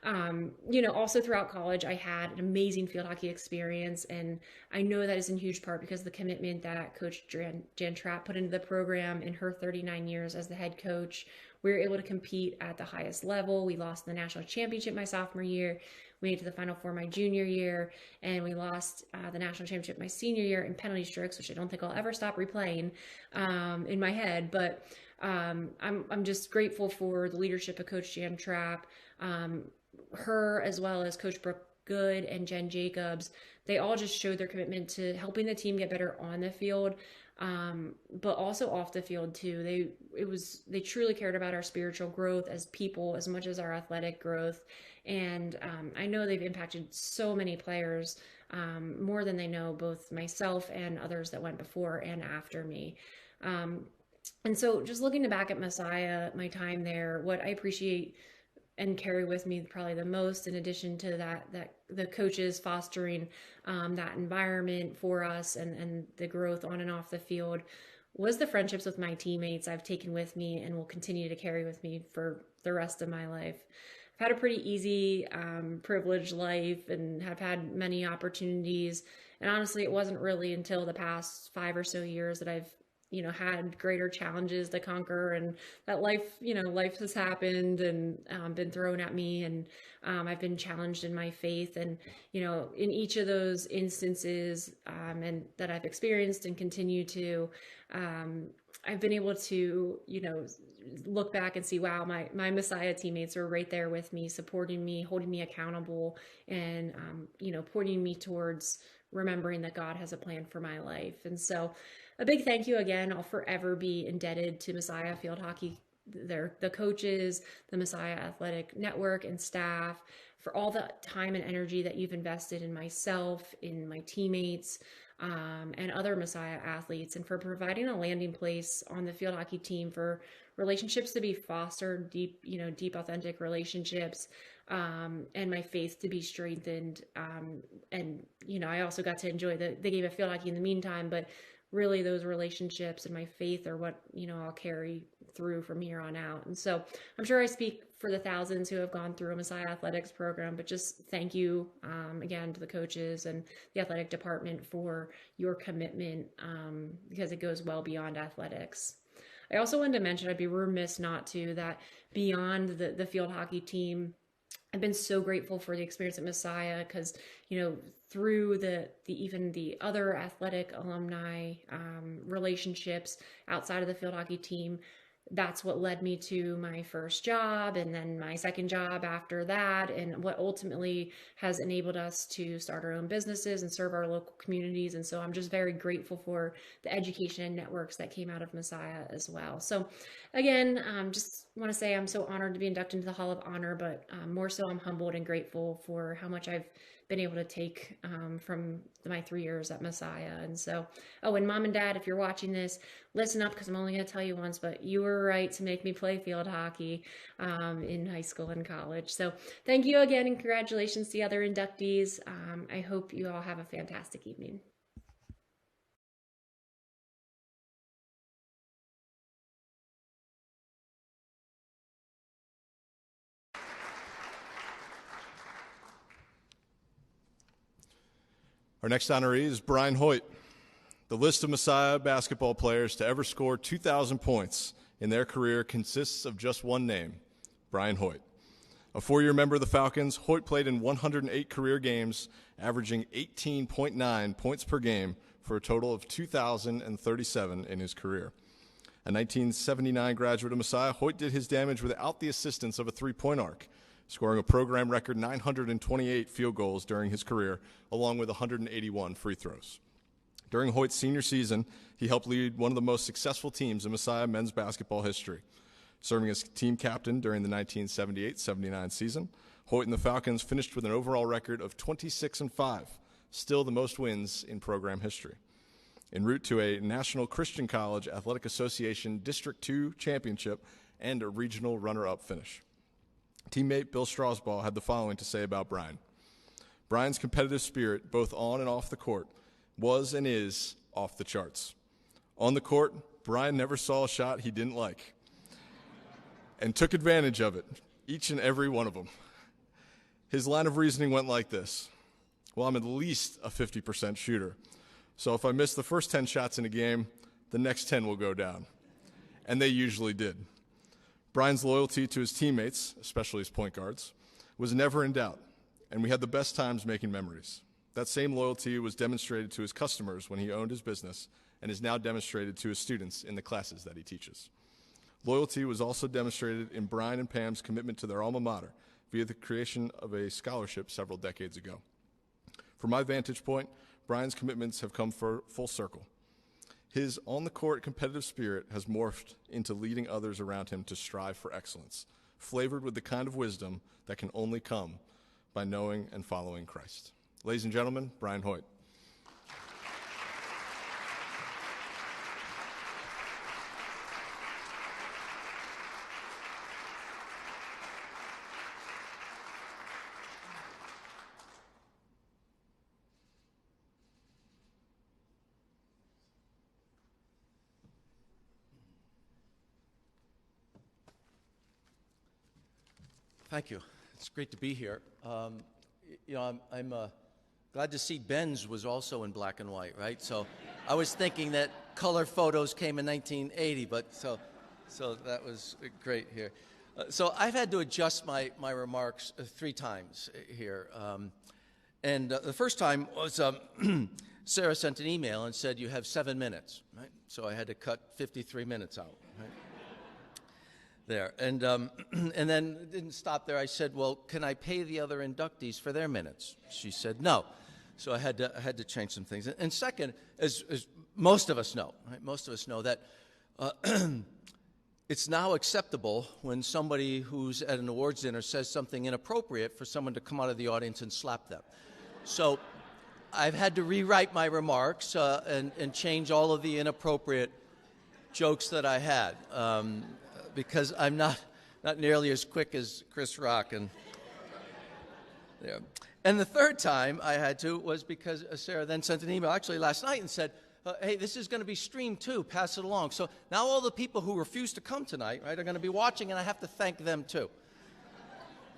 also throughout college, I had an amazing field hockey experience. And I know that is in huge part because of the commitment that Coach Jan Trapp put into the program in her 39 years as the head coach. We were able to compete at the highest level. We lost the national championship my sophomore year. We made it to the Final Four my junior year, and we lost the national championship my senior year in penalty strokes, which I don't think I'll ever stop replaying in my head. But I'm just grateful for the leadership of Coach Jan Trapp, her as well as Coach Brooke Good and Jen Jacobs. They all just showed their commitment to helping the team get better on the field, but also off the field too. They truly cared about our spiritual growth as people as much as our athletic growth. And I know they've impacted so many players, more than they know, both myself and others that went before and after me. And so just looking back at Messiah, my time there, what I appreciate and carry with me probably the most, in addition to that the coaches fostering that environment for us and the growth on and off the field, was the friendships with my teammates I've taken with me and will continue to carry with me for the rest of my life. I've had a pretty easy, privileged life and have had many opportunities. And honestly, it wasn't really until the past 5 or so years that I've, had greater challenges to conquer, and that life has happened and been thrown at me, and I've been challenged in my faith. And, in each of those instances and that I've experienced and continue to, I've been able to, look back and see, wow, my Messiah teammates are right there with me, supporting me, holding me accountable, and, pointing me towards remembering that God has a plan for my life. And so a big thank you again. I'll forever be indebted to Messiah Field Hockey, the coaches, the Messiah Athletic Network and staff, for all the time and energy that you've invested in myself, in my teammates, and other Messiah athletes, and for providing a landing place on the field hockey team for relationships to be fostered, deep, authentic relationships, and my faith to be strengthened. And, I also got to enjoy the game of field hockey in the meantime, but really those relationships and my faith are what, I'll carry through from here on out. And so I'm sure I speak for the thousands who have gone through a Messiah Athletics program, but just thank you again to the coaches and the athletic department for your commitment because it goes well beyond athletics. I also wanted to mention, I'd be remiss not to, that beyond the field hockey team, I've been so grateful for the experience at Messiah because, through even the other athletic alumni relationships outside of the field hockey team, that's what led me to my first job and then my second job after that, and what ultimately has enabled us to start our own businesses and serve our local communities. And so I'm just very grateful for the education and networks that came out of Messiah as well. So again, just want to say I'm so honored to be inducted into the Hall of Honor, but more so I'm humbled and grateful for how much I've been able to take from my 3 years at Messiah. And so, and Mom and Dad, if you're watching this, listen up, because I'm only going to tell you once, but you were right to make me play field hockey in high school and college. So thank you again, and congratulations to the other inductees. I hope you all have a fantastic evening. Our next honoree is Brian Hoyt. The list of Messiah basketball players to ever score 2,000 points in their career consists of just one name, Brian Hoyt. A 4-year member of the Falcons, Hoyt played in 108 career games, averaging 18.9 points per game for a total of 2,037 in his career. A 1979 graduate of Messiah, Hoyt did his damage without the assistance of a three-point arc, scoring a program record 928 field goals during his career, along with 181 free throws. During Hoyt's senior season, he helped lead one of the most successful teams in Messiah men's basketball history. Serving as team captain during the 1978-79 season, Hoyt and the Falcons finished with an overall record of 26-5, still the most wins in program history. En route to a National Christian College Athletic Association District II championship and a regional runner-up finish. Teammate Bill Strasbaugh had the following to say about Brian. Brian's competitive spirit, both on and off the court, was and is off the charts. On the court, Brian never saw a shot he didn't like and took advantage of it, each and every one of them. His line of reasoning went like this. Well, I'm at least a 50% shooter, so if I miss the first 10 shots in a game, the next 10 will go down. And they usually did. Brian's loyalty to his teammates, especially his point guards, was never in doubt, and we had the best times making memories. That same loyalty was demonstrated to his customers when he owned his business and is now demonstrated to his students in the classes that he teaches. Loyalty was also demonstrated in Brian and Pam's commitment to their alma mater via the creation of a scholarship several decades ago. From my vantage point, Brian's commitments have come full circle. His on-the-court competitive spirit has morphed into leading others around him to strive for excellence, flavored with the kind of wisdom that can only come by knowing and following Christ. Ladies and gentlemen, Brian Hoyt. Thank you. It's great to be here. I'm glad to see Ben's was also in black and white, right? So I was thinking that color photos came in 1980, but so that was great here. So I've had to adjust my remarks 3 times here. And the first time was Sarah sent an email and said, you have 7 minutes, right? So I had to cut 53 minutes out, right? There. And then it didn't stop there. I said, well, can I pay the other inductees for their minutes? She said, no. So I had to change some things. And second, as most of us know, right? Most of us know that it's now acceptable when somebody who's at an awards dinner says something inappropriate for someone to come out of the audience and slap them. So I've had to rewrite my remarks and change all of the inappropriate jokes that I had. Because I'm not nearly as quick as Chris Rock. And the third time I had to was because Sarah then sent an email, actually last night, and said, hey, this is going to be streamed too. Pass it along. So now all the people who refuse to come tonight, right, are going to be watching, and I have to thank them too.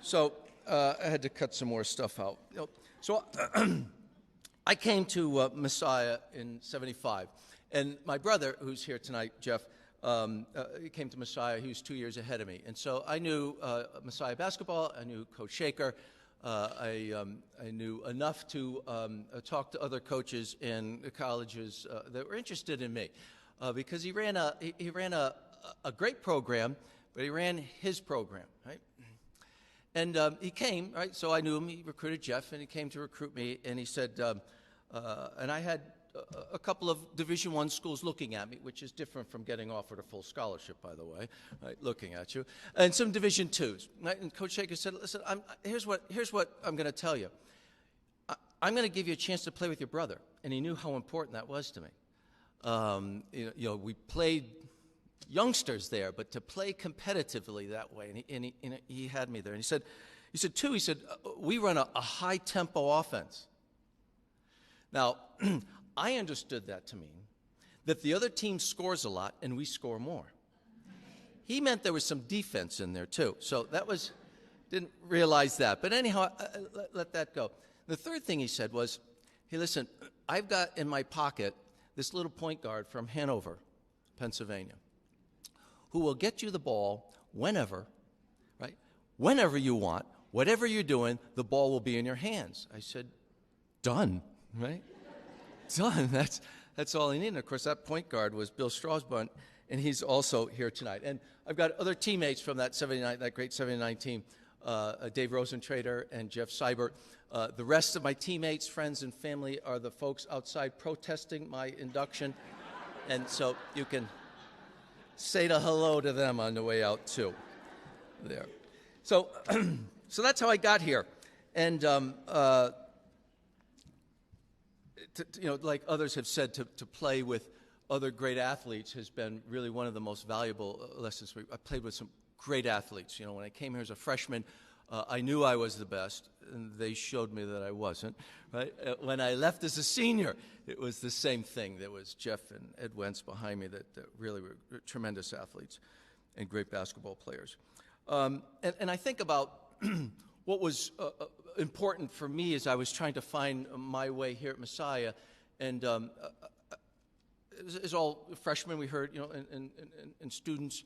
So I had to cut some more stuff out. So I came to Messiah in '75, and my brother, who's here tonight, Jeff, he came to Messiah. He was 2 years ahead of me, and so I knew Messiah basketball. I knew Coach Shaker. I knew enough to talk to other coaches in the colleges that were interested in me, because he ran a great program, but he ran his program, right? And he came, right? So I knew him. He recruited Jeff, and he came to recruit me. And he said, and I had a couple of Division I schools looking at me, which is different from getting offered a full scholarship, by the way, right, looking at you, and some Division IIs. Right? And Coach Shaker said, listen, here's what I'm going to tell you. I'm going to give you a chance to play with your brother. And he knew how important that was to me. We played youngsters there, but to play competitively that way, and he had me there. And he said, we run a high-tempo offense. Now, I understood that to mean that the other team scores a lot and we score more. He meant there was some defense in there too. So didn't realize that. But anyhow, let that go. The third thing he said was, hey, listen, I've got in my pocket this little point guard from Hanover, Pennsylvania, who will get you the ball whenever, right? Whenever you want, whatever you're doing, the ball will be in your hands. I said, done, right? Done. That's all he needed. And of course, that point guard was Bill Strasburg, and he's also here tonight. And I've got other teammates from that great '79 team, Dave Rosentrader and Jeff Seibert. The rest of my teammates, friends, and family are the folks outside protesting my induction, and so you can say hello to them on the way out too. There. So that's how I got here, and. Like others have said, to play with other great athletes has been really one of the most valuable lessons. I played with some great athletes. When I came here as a freshman, I knew I was the best, and they showed me that I wasn't. Right? When I left as a senior, it was the same thing. There was Jeff and Ed Wentz behind me that really were tremendous athletes and great basketball players. And I think about what was important for me as I was trying to find my way here at Messiah, and as all freshmen we heard, and student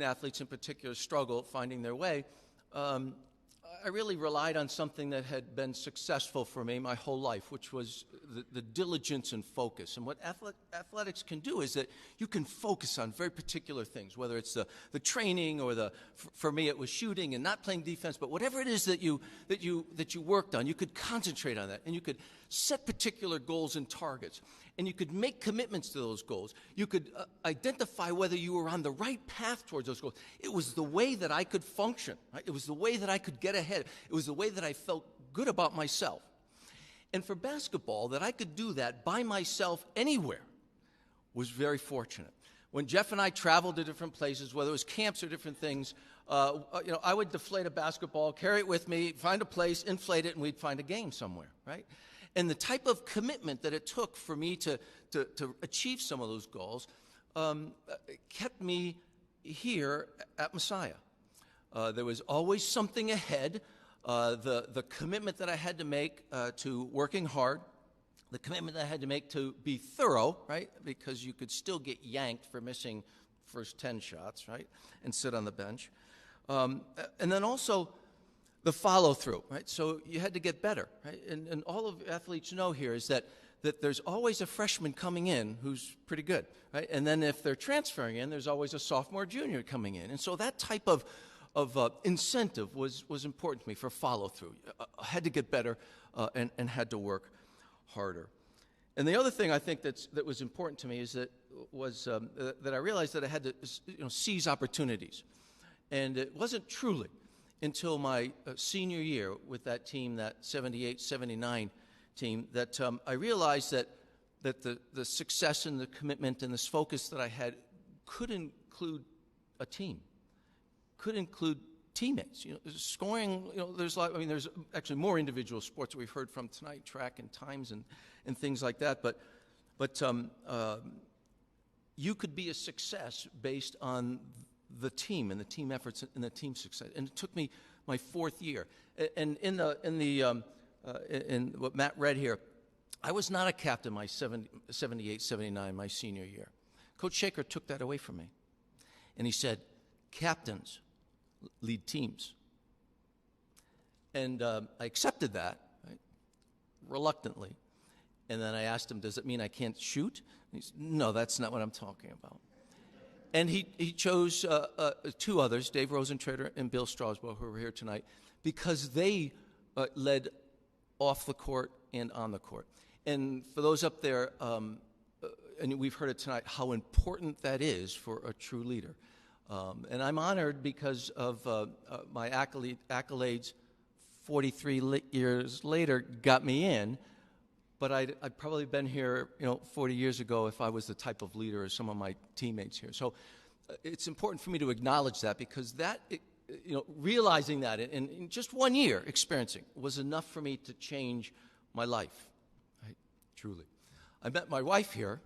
athletes in particular struggle finding their way. I really relied on something that had been successful for me my whole life, which was the diligence and focus. And what athletics can do is that you can focus on very particular things, whether it's the training or for me it was shooting and not playing defense, but whatever it is that you worked on, you could concentrate on that, and you could set particular goals and targets, and you could make commitments to those goals. You could identify whether you were on the right path towards those goals. It was the way that I could function. Right? It was the way that I could get ahead. It was the way that I felt good about myself. And for basketball, that I could do that by myself anywhere was very fortunate. When Jeff and I traveled to different places, whether it was camps or different things, I would deflate a basketball, carry it with me, find a place, inflate it, and we'd find a game somewhere, right? And the type of commitment that it took for me to achieve some of those goals kept me here at Messiah. There was always something ahead. The commitment that I had to make to working hard, the commitment that I had to make to be thorough, right? Because you could still get yanked for missing first 10 shots, right? And sit on the bench. And then also the follow-through, right? So you had to get better, right? And all of athletes know here is that there's always a freshman coming in who's pretty good, right? And then if they're transferring in, there's always a sophomore, junior coming in. And so that type of incentive was important to me for follow-through. I had to get better and had to work harder. And the other thing I think that was important to me is that I realized that I had to seize opportunities. And it wasn't truly until my senior year with that team, that 78-79 team, that I realized that the success and the commitment and this focus that I had could include a team, could include teammates. Scoring, there's actually more individual sports that we've heard from tonight, track and times and things like that, but But you could be a success based on the team and the team efforts and the team success. And it took me my fourth year. And in what Matt read here, I was not a captain my 78, 79, my senior year. Coach Shaker took that away from me. And he said, captains lead teams. And I accepted that, right, reluctantly. And then I asked him, does it mean I can't shoot? And he said, no, that's not what I'm talking about. And he chose two others, Dave Rosentrader and Bill Strasbourg, who are here tonight, because they led off the court and on the court. And for those up there, and we've heard it tonight, how important that is for a true leader. And I'm honored because of my accolades 43 years later got me in, but I'd probably been here 40 years ago if I was the type of leader as some of my teammates here. So it's important for me to acknowledge that, because that, realizing that in just 1 year experiencing was enough for me to change my life, right? Truly. I met my wife here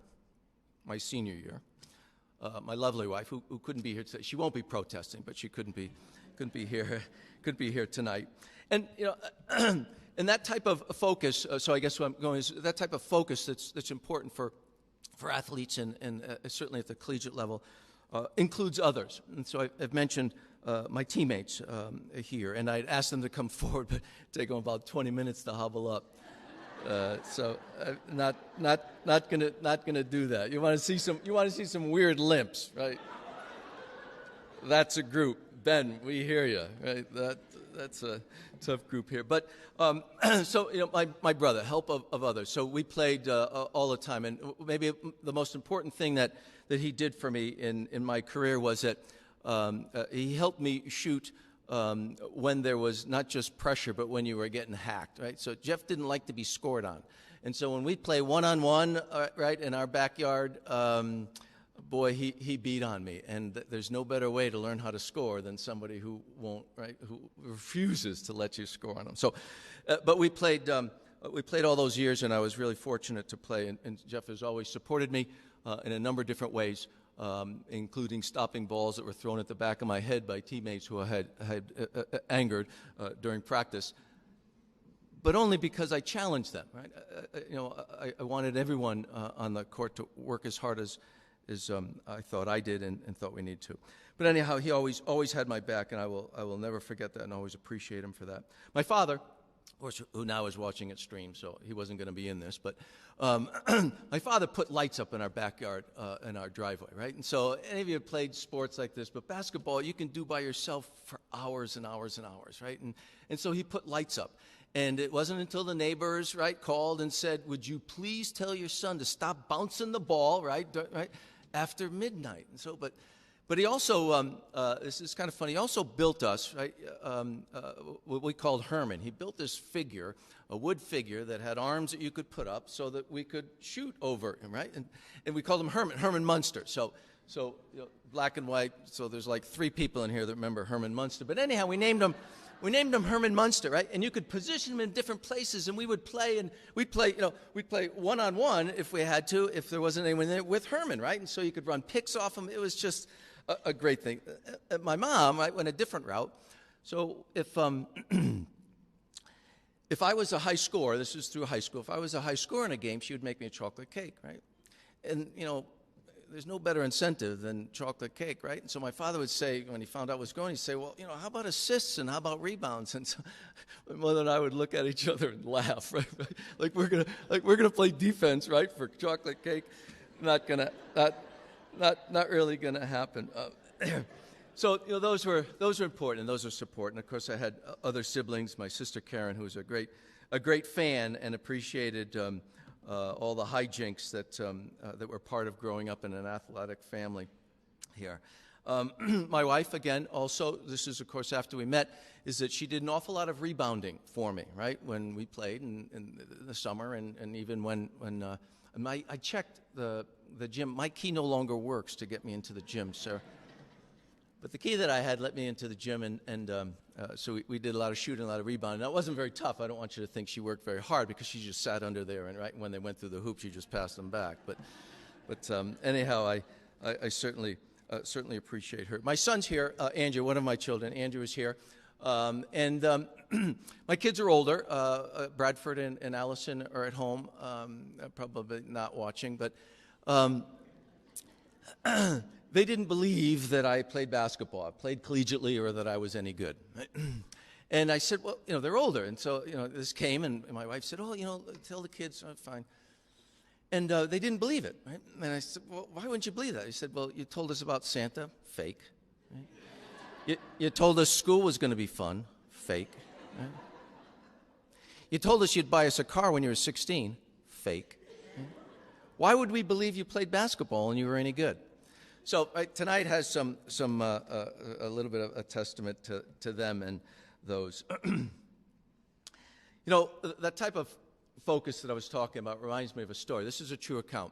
my senior year, my lovely wife, who couldn't be here today. She won't be protesting, but she couldn't be here tonight. And and that type of focus. So I guess what I'm going is that type of focus that's important for athletes and certainly at the collegiate level includes others. And so I've mentioned my teammates here, and I'd asked them to come forward, but it took them about 20 minutes to hobble up. So not gonna do that. You want to see some weird limps, right? That's a group. Ben, we hear you, right? That's a tough group here. But so my brother, help of others. So we played all the time, and maybe the most important thing that he did for me in my career was that he helped me shoot when there was not just pressure, but when you were getting hacked, right? So Jeff didn't like to be scored on. And so when we'd play one-on-one, right, in our backyard, boy, he beat on me. And there's no better way to learn how to score than somebody who won't, right, who refuses to let you score on them. So, but we played all those years, and I was really fortunate to play. And Jeff has always supported me in a number of different ways. Including stopping balls that were thrown at the back of my head by teammates who I had angered during practice, but only because I challenged them. Right? I wanted everyone on the court to work as hard as I thought I did and thought we need to. But anyhow, he always had my back, and I will never forget that, and always appreciate him for that. My father, of course, who now is watching it stream, so he wasn't going to be in this, but my father put lights up in our backyard, in our driveway, right? And so any of you have played sports like this, but basketball you can do by yourself for hours and hours and hours, right? And so he put lights up. And it wasn't until the neighbors, right, called and said, would you please tell your son to stop bouncing the ball, right, after midnight. And so, but he also, this is kind of funny, he also built us, right, what we called Herman. He built this figure, a wood figure that had arms that you could put up so that we could shoot over him, right? And we called him Herman Munster. So black and white, so there's like 3 people in here that remember Herman Munster. But anyhow, we named him Herman Munster, right? And you could position him in different places, and we would play, and we'd play one-on-one if we had to, if there wasn't anyone there with Herman, right? And so you could run picks off him. It was just a great thing. My mom, right, went a different route. So if I was a high scorer, this is through high school, if I was a high scorer in a game, she would make me a chocolate cake, right? And, there's no better incentive than chocolate cake, right? And so my father would say, when he found out what was going, he'd say, well, how about assists and how about rebounds? And so my mother and I would look at each other and laugh, right? like we're gonna play defense, right, for chocolate cake. Not really gonna happen. So those were important, and those are support. And of course, I had other siblings. My sister Karen, who was a great fan and appreciated all the hijinks that were part of growing up in an athletic family here. My wife, again, also, this is, of course, after we met, is that she did an awful lot of rebounding for me, right, when we played in the summer, and even when I checked the gym. My key no longer works to get me into the gym, sir. But the key that I had let me into the gym, and so we did a lot of shooting, a lot of rebounding. Now, it wasn't very tough. I don't want you to think she worked very hard, because she just sat under there, and right when they went through the hoop, she just passed them back. But anyhow, I certainly appreciate her. My son's here, Andrew, one of my children. Andrew is here. My kids are older. Bradford and Allison are at home, probably not watching, but they didn't believe that I played basketball, I played collegiately, or that I was any good. And I said, well, they're older. And so, this came, and my wife said, oh, tell the kids, fine. And they didn't believe it, right? And I said, well, why wouldn't you believe that? He said, well, you told us about Santa, fake. Right? You told us school was going to be fun, fake. Right? You told us you'd buy us a car when you were 16, fake. Right? Why would we believe you played basketball and you were any good? So tonight has a little bit of a testament to them and those. That type of focus that I was talking about reminds me of a story. This is a true account.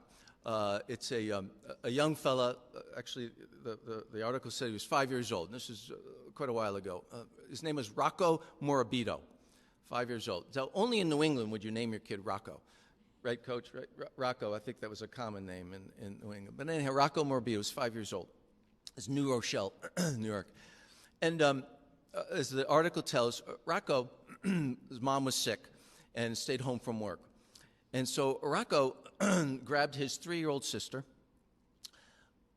It's a young fella. Actually, the article said he was 5 years old. And this is quite a while ago. His name was Rocco Morabito, 5 years old. So only in New England would you name your kid Rocco. Right, Coach? Right? Rocco, I think that was a common name in New England. But anyhow, Rocco Morabito was 5 years old. It's New Rochelle, New York. And as the article tells, Rocco, his mom was sick and stayed home from work. And so Rocco grabbed his 3-year-old sister,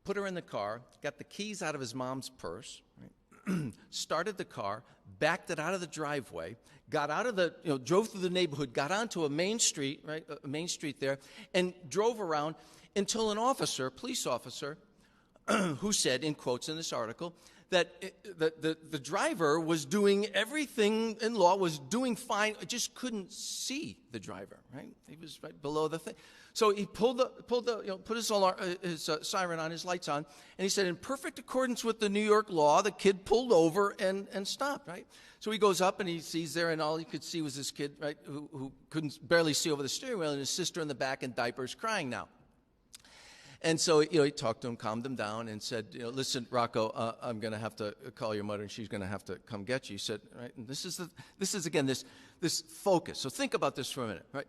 put her in the car, got the keys out of his mom's purse, right? Started the car, backed it out of the driveway, got out of drove through the neighborhood, got onto a main street, right, a main street there, and drove around until an officer, police officer, who said, in quotes in this article, that the driver was doing everything in law, was doing fine, just couldn't see the driver, right? He was right below the thing. So he put his siren on, his lights on, and he said, in perfect accordance with the New York law, the kid pulled over and stopped, right? So he goes up and he sees there, and all he could see was this kid, right, who couldn't barely see over the steering wheel, and his sister in the back in diapers crying now. And so, he talked to him, calmed him down, and said, listen, Rocco, I'm going to have to call your mother, and she's going to have to come get you. He said, right, and this is again, this focus. So think about this for a minute, right?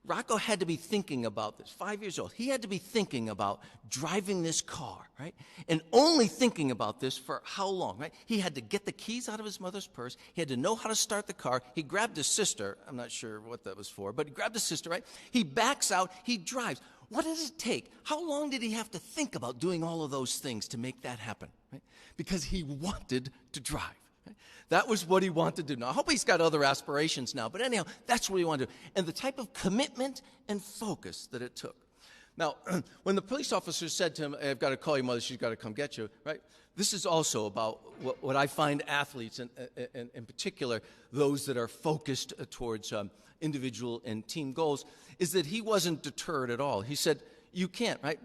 Rocco had to be thinking about this, 5 years old. He had to be thinking about driving this car, right? And only thinking about this for how long, right? He had to get the keys out of his mother's purse. He had to know how to start the car. He grabbed his sister. I'm not sure what that was for, but he grabbed his sister, right? He backs out. He drives. What does it take? How long did he have to think about doing all of those things to make that happen, right? Because he wanted to drive. Right? That was what he wanted to do. Now, I hope he's got other aspirations now, but anyhow, that's what he wanted to do. And the type of commitment and focus that it took. Now, when the police officer said to him, I've got to call your mother, she's got to come get you, right? This is also about what I find athletes, and in particular, those that are focused towards individual and team goals, is that he wasn't deterred at all. He said, you can't, right?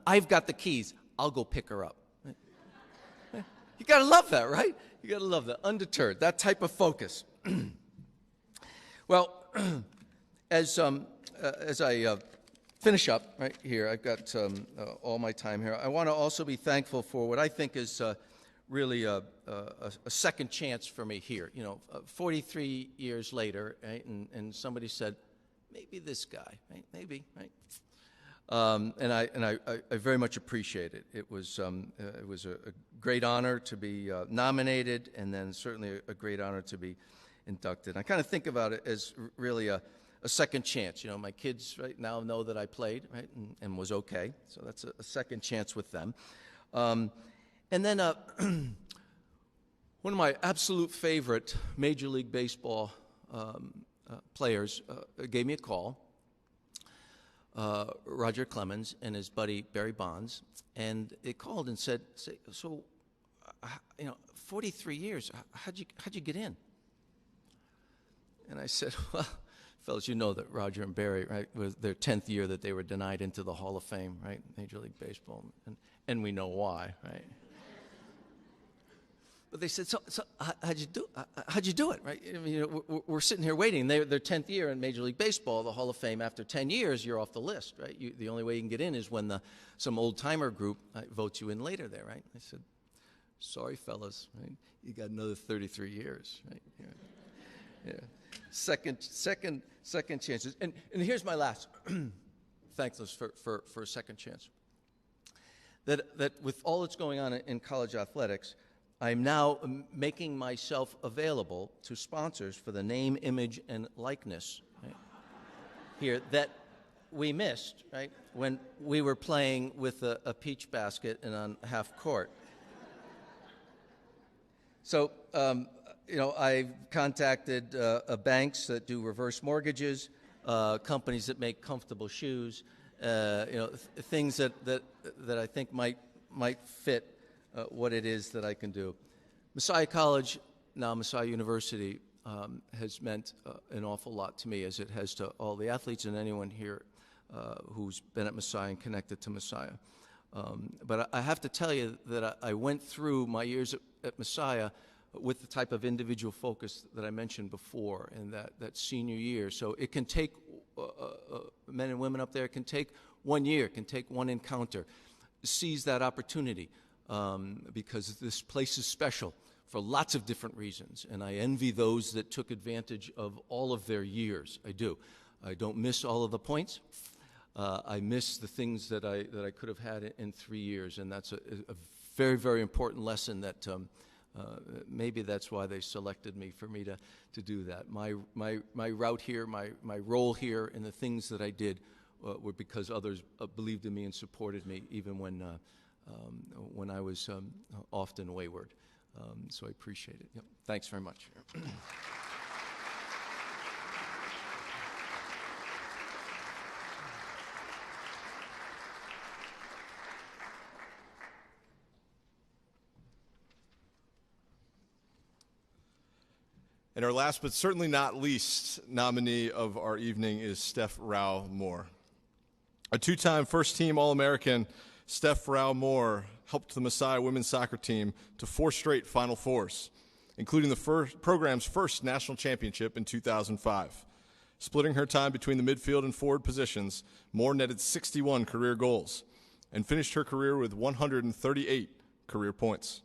I've got the keys. I'll go pick her up. Right? You got to love that, right? You got to love that. Undeterred, that type of focus. Well, as I finish up right here, I've got all my time here. I want to also be thankful for what I think is really a second chance for me here. 43 years later, right? And somebody said, maybe this guy, right? Maybe, right? And I very much appreciate it. It was a great honor to be nominated, and then certainly a great honor to be inducted. I kind of think about it as really a second chance. My kids right now know that I played, right, and was okay. So that's a second chance with them. And then one of my absolute favorite Major League Baseball players gave me a call, Roger Clemens and his buddy Barry Bonds, and they called and said, so, 43 years, how'd you get in? And I said, well, fellas, you know that Roger and Barry, right, was their 10th year that they were denied into the Hall of Fame, right, Major League Baseball, and we know why, right? But they said, so how'd you do it, right? I mean, we're sitting here waiting. Their 10th year in Major League Baseball, the Hall of Fame. After 10 years, you're off the list, right? The only way you can get in is when some old-timer group votes you in later there, right? I said, sorry, fellas, right? You got another 33 years, right? Yeah. Second chances. And here's my last. Thankless for a second chance. That with all that's going on in college athletics, I'm now making myself available to sponsors for the name, image, and likeness, right? Here that we missed, right, when we were playing with a peach basket and on half court. So, I've contacted banks that do reverse mortgages, companies that make comfortable shoes, things that I think might fit what it is that I can do. Messiah College, now Messiah University, has meant an awful lot to me, as it has to all the athletes and anyone here who's been at Messiah and connected to Messiah. But I have to tell you that I went through my years at Messiah with the type of individual focus that I mentioned before in that senior year. So it can take, men and women up there, it can take 1 year, it can take one encounter. Seize that opportunity because this place is special for lots of different reasons, and I envy those that took advantage of all of their years. I do. I don't miss all of the points. I miss the things that I could have had in 3 years, and that's a very, very important lesson that maybe that's why they selected me, for me to do that. My route here, my role here, and the things that I did were because others believed in me and supported me, even when I was often wayward. So I appreciate it. Yep. Thanks very much. And our last but certainly not least nominee of our evening is Stef Rowe. A two-time first-team All-American, Stef Rowe helped the Messiah women's soccer team to 4 straight Final Fours, including the program's first national championship in 2005. Splitting her time between the midfield and forward positions, Moore netted 61 career goals and finished her career with 138 career points,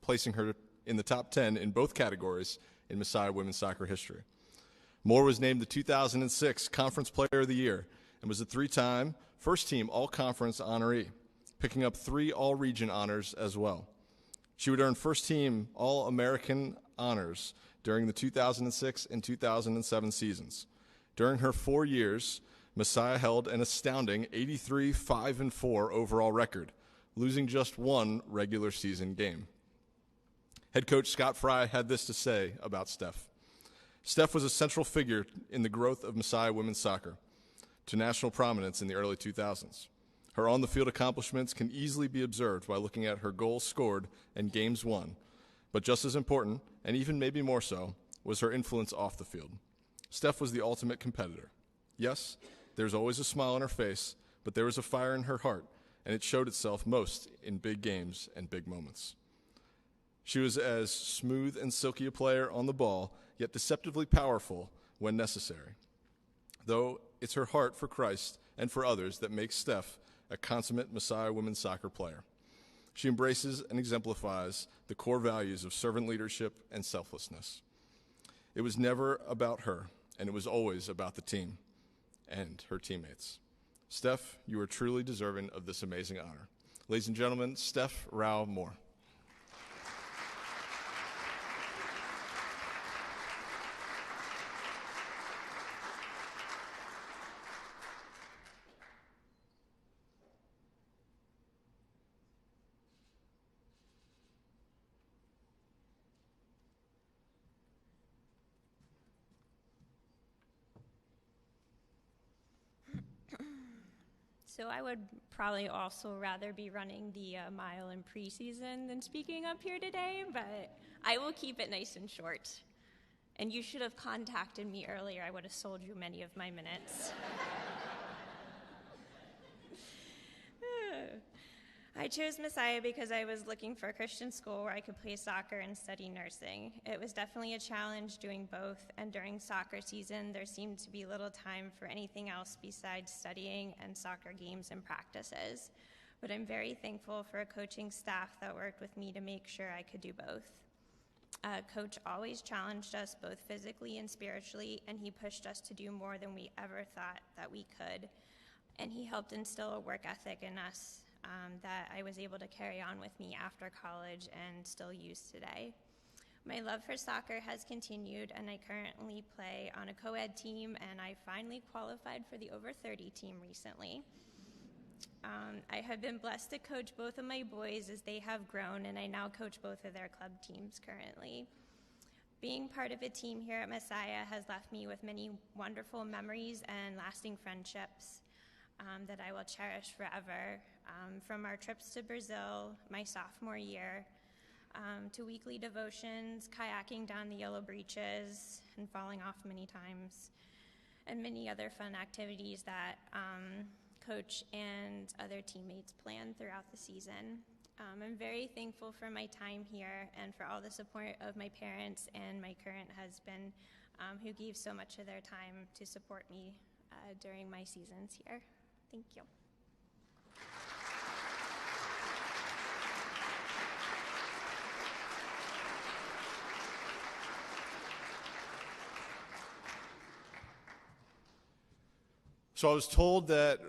placing her in the top 10 in both categories in Messiah women's soccer history. Moore was named the 2006 Conference Player of the Year and was a 3-time first-team All-Conference honoree, picking up 3 All-Region honors as well. She would earn first-team All-American honors during the 2006 and 2007 seasons. During her 4 years, Messiah held an astounding 83-5-4 overall record, losing just 1 regular season game. Head coach Scott Fry had this to say about Stef. Stef was a central figure in the growth of Messiah women's soccer to national prominence in the early 2000s. Her on-the-field accomplishments can easily be observed by looking at her goals scored and games won. But just as important, and even maybe more so, was her influence off the field. Stef was the ultimate competitor. Yes, there's always a smile on her face, but there was a fire in her heart, and it showed itself most in big games and big moments. She was as smooth and silky a player on the ball, yet deceptively powerful when necessary. Though it's her heart for Christ and for others that makes Stef a consummate Messiah women's soccer player. She embraces and exemplifies the core values of servant leadership and selflessness. It was never about her, and it was always about the team and her teammates. Stef, you are truly deserving of this amazing honor. Ladies and gentlemen, Stef Rowe. So I would probably also rather be running the mile in preseason than speaking up here today, but I will keep it nice and short. And you should have contacted me earlier. I would have sold you many of my minutes. I chose Messiah because I was looking for a Christian school where I could play soccer and study nursing. It was definitely a challenge doing both, and during soccer season, there seemed to be little time for anything else besides studying and soccer games and practices. but I'm very thankful for a coaching staff that worked with me to make sure I could do both. Coach always challenged us both physically and spiritually, and he pushed us to do more than we ever thought that we could. And he helped instill a work ethic in us that I was able to carry on with me after college and still use today. My love for soccer has continued, and I currently play on a co-ed team, and I finally qualified for the over 30 team recently. I have been blessed to coach both of my boys as they have grown, and I now coach both of their club teams currently. Being part of a team here at Messiah has left me with many wonderful memories and lasting friendships that I will cherish forever. From our trips to Brazil my sophomore year, to weekly devotions, kayaking down the yellow breaches and falling off many times, and many other fun activities that Coach and other teammates planned throughout the season. I'm very thankful for my time here and for all the support of my parents and my current husband, who gave so much of their time to support me during my seasons here. Thank you. So I was told that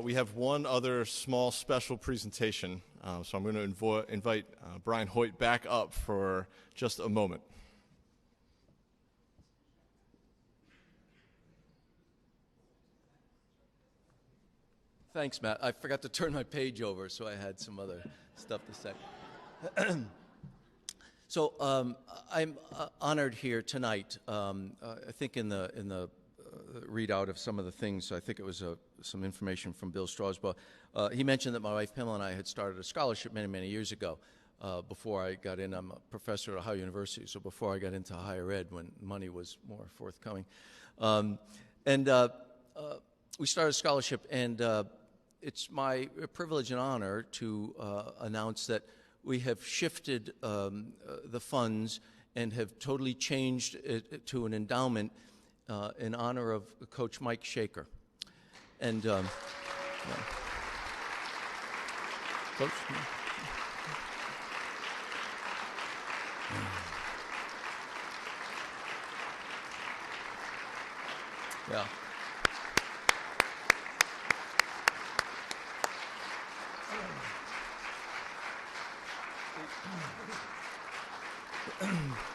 we have one other small special presentation, so I'm going to invite Brian Hoyt back up for just a moment. Thanks, Matt. I forgot to turn my page over, so I had some other stuff to say. So I'm honored here tonight. I think in the readout of some of the things, I think it was some information from Bill Strasbaugh. He mentioned that my wife Pamela and I had started a scholarship many, many years ago. Before I got in, I'm a professor at Ohio University, so before I got into higher ed when money was more forthcoming. We started a scholarship, and it's my privilege and honor to announce that we have shifted the funds and have totally changed it to an endowment in honor of Coach Mike Shaker. And yeah. Coach? Yeah.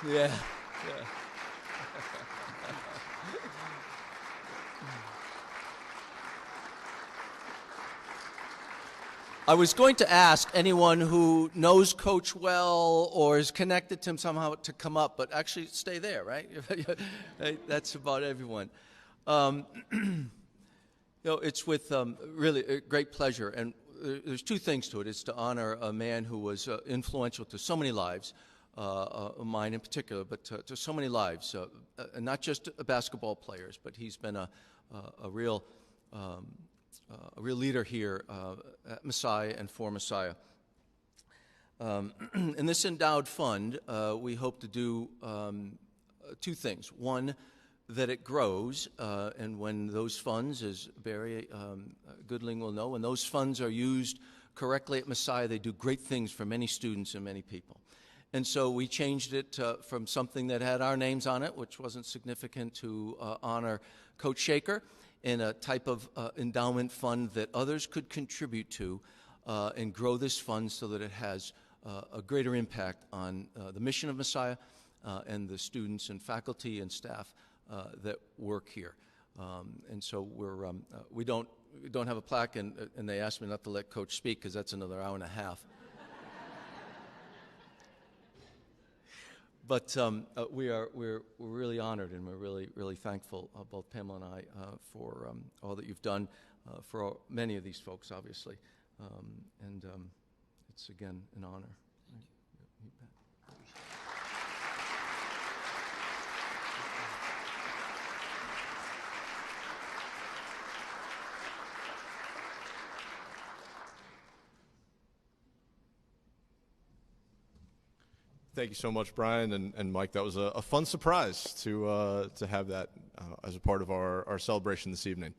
Yeah. I was going to ask anyone who knows Coach well or is connected to him somehow to come up, but actually stay there, right? That's about everyone. It's with really great pleasure, and there's two things to it. It's to honor a man who was influential to so many lives, mine in particular, but to so many lives, and not just basketball players, but he's been a real leader here at Messiah and for Messiah. In this endowed fund, we hope to do two things. One, that it grows, and when those funds, as Barry Goodling will know, when those funds are used correctly at Messiah, they do great things for many students and many people. And so we changed it from something that had our names on it, which wasn't significant, to honor Coach Shaker in a type of endowment fund that others could contribute to and grow this fund so that it has a greater impact on the mission of Messiah and the students and faculty and staff that work here. And so we don't have a plaque, and they asked me not to let Coach speak because that's another hour and a half. But we're really honored, and we're really thankful, both Pamela and I, for all that you've done for many of these folks, obviously. And it's, again, an honor. Thank you so much, Brian and Mike. That was a fun surprise to have that as a part of our celebration this evening.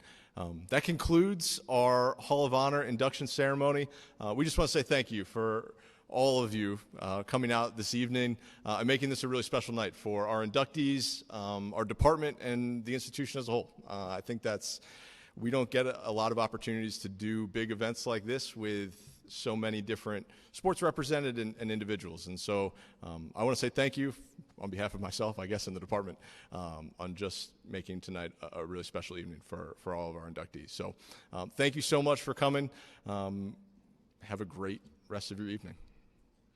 That concludes our Hall of Honor induction ceremony. We just want to say thank you for all of you coming out this evening and making this a really special night for our inductees, our department, and the institution as a whole. I think we don't get a lot of opportunities to do big events like this with so many different sports represented and individuals. And so I want to say thank you on behalf of myself, I guess, in the department, on just making tonight a really special evening for all of our inductees. So thank you so much for coming. Have a great rest of your evening.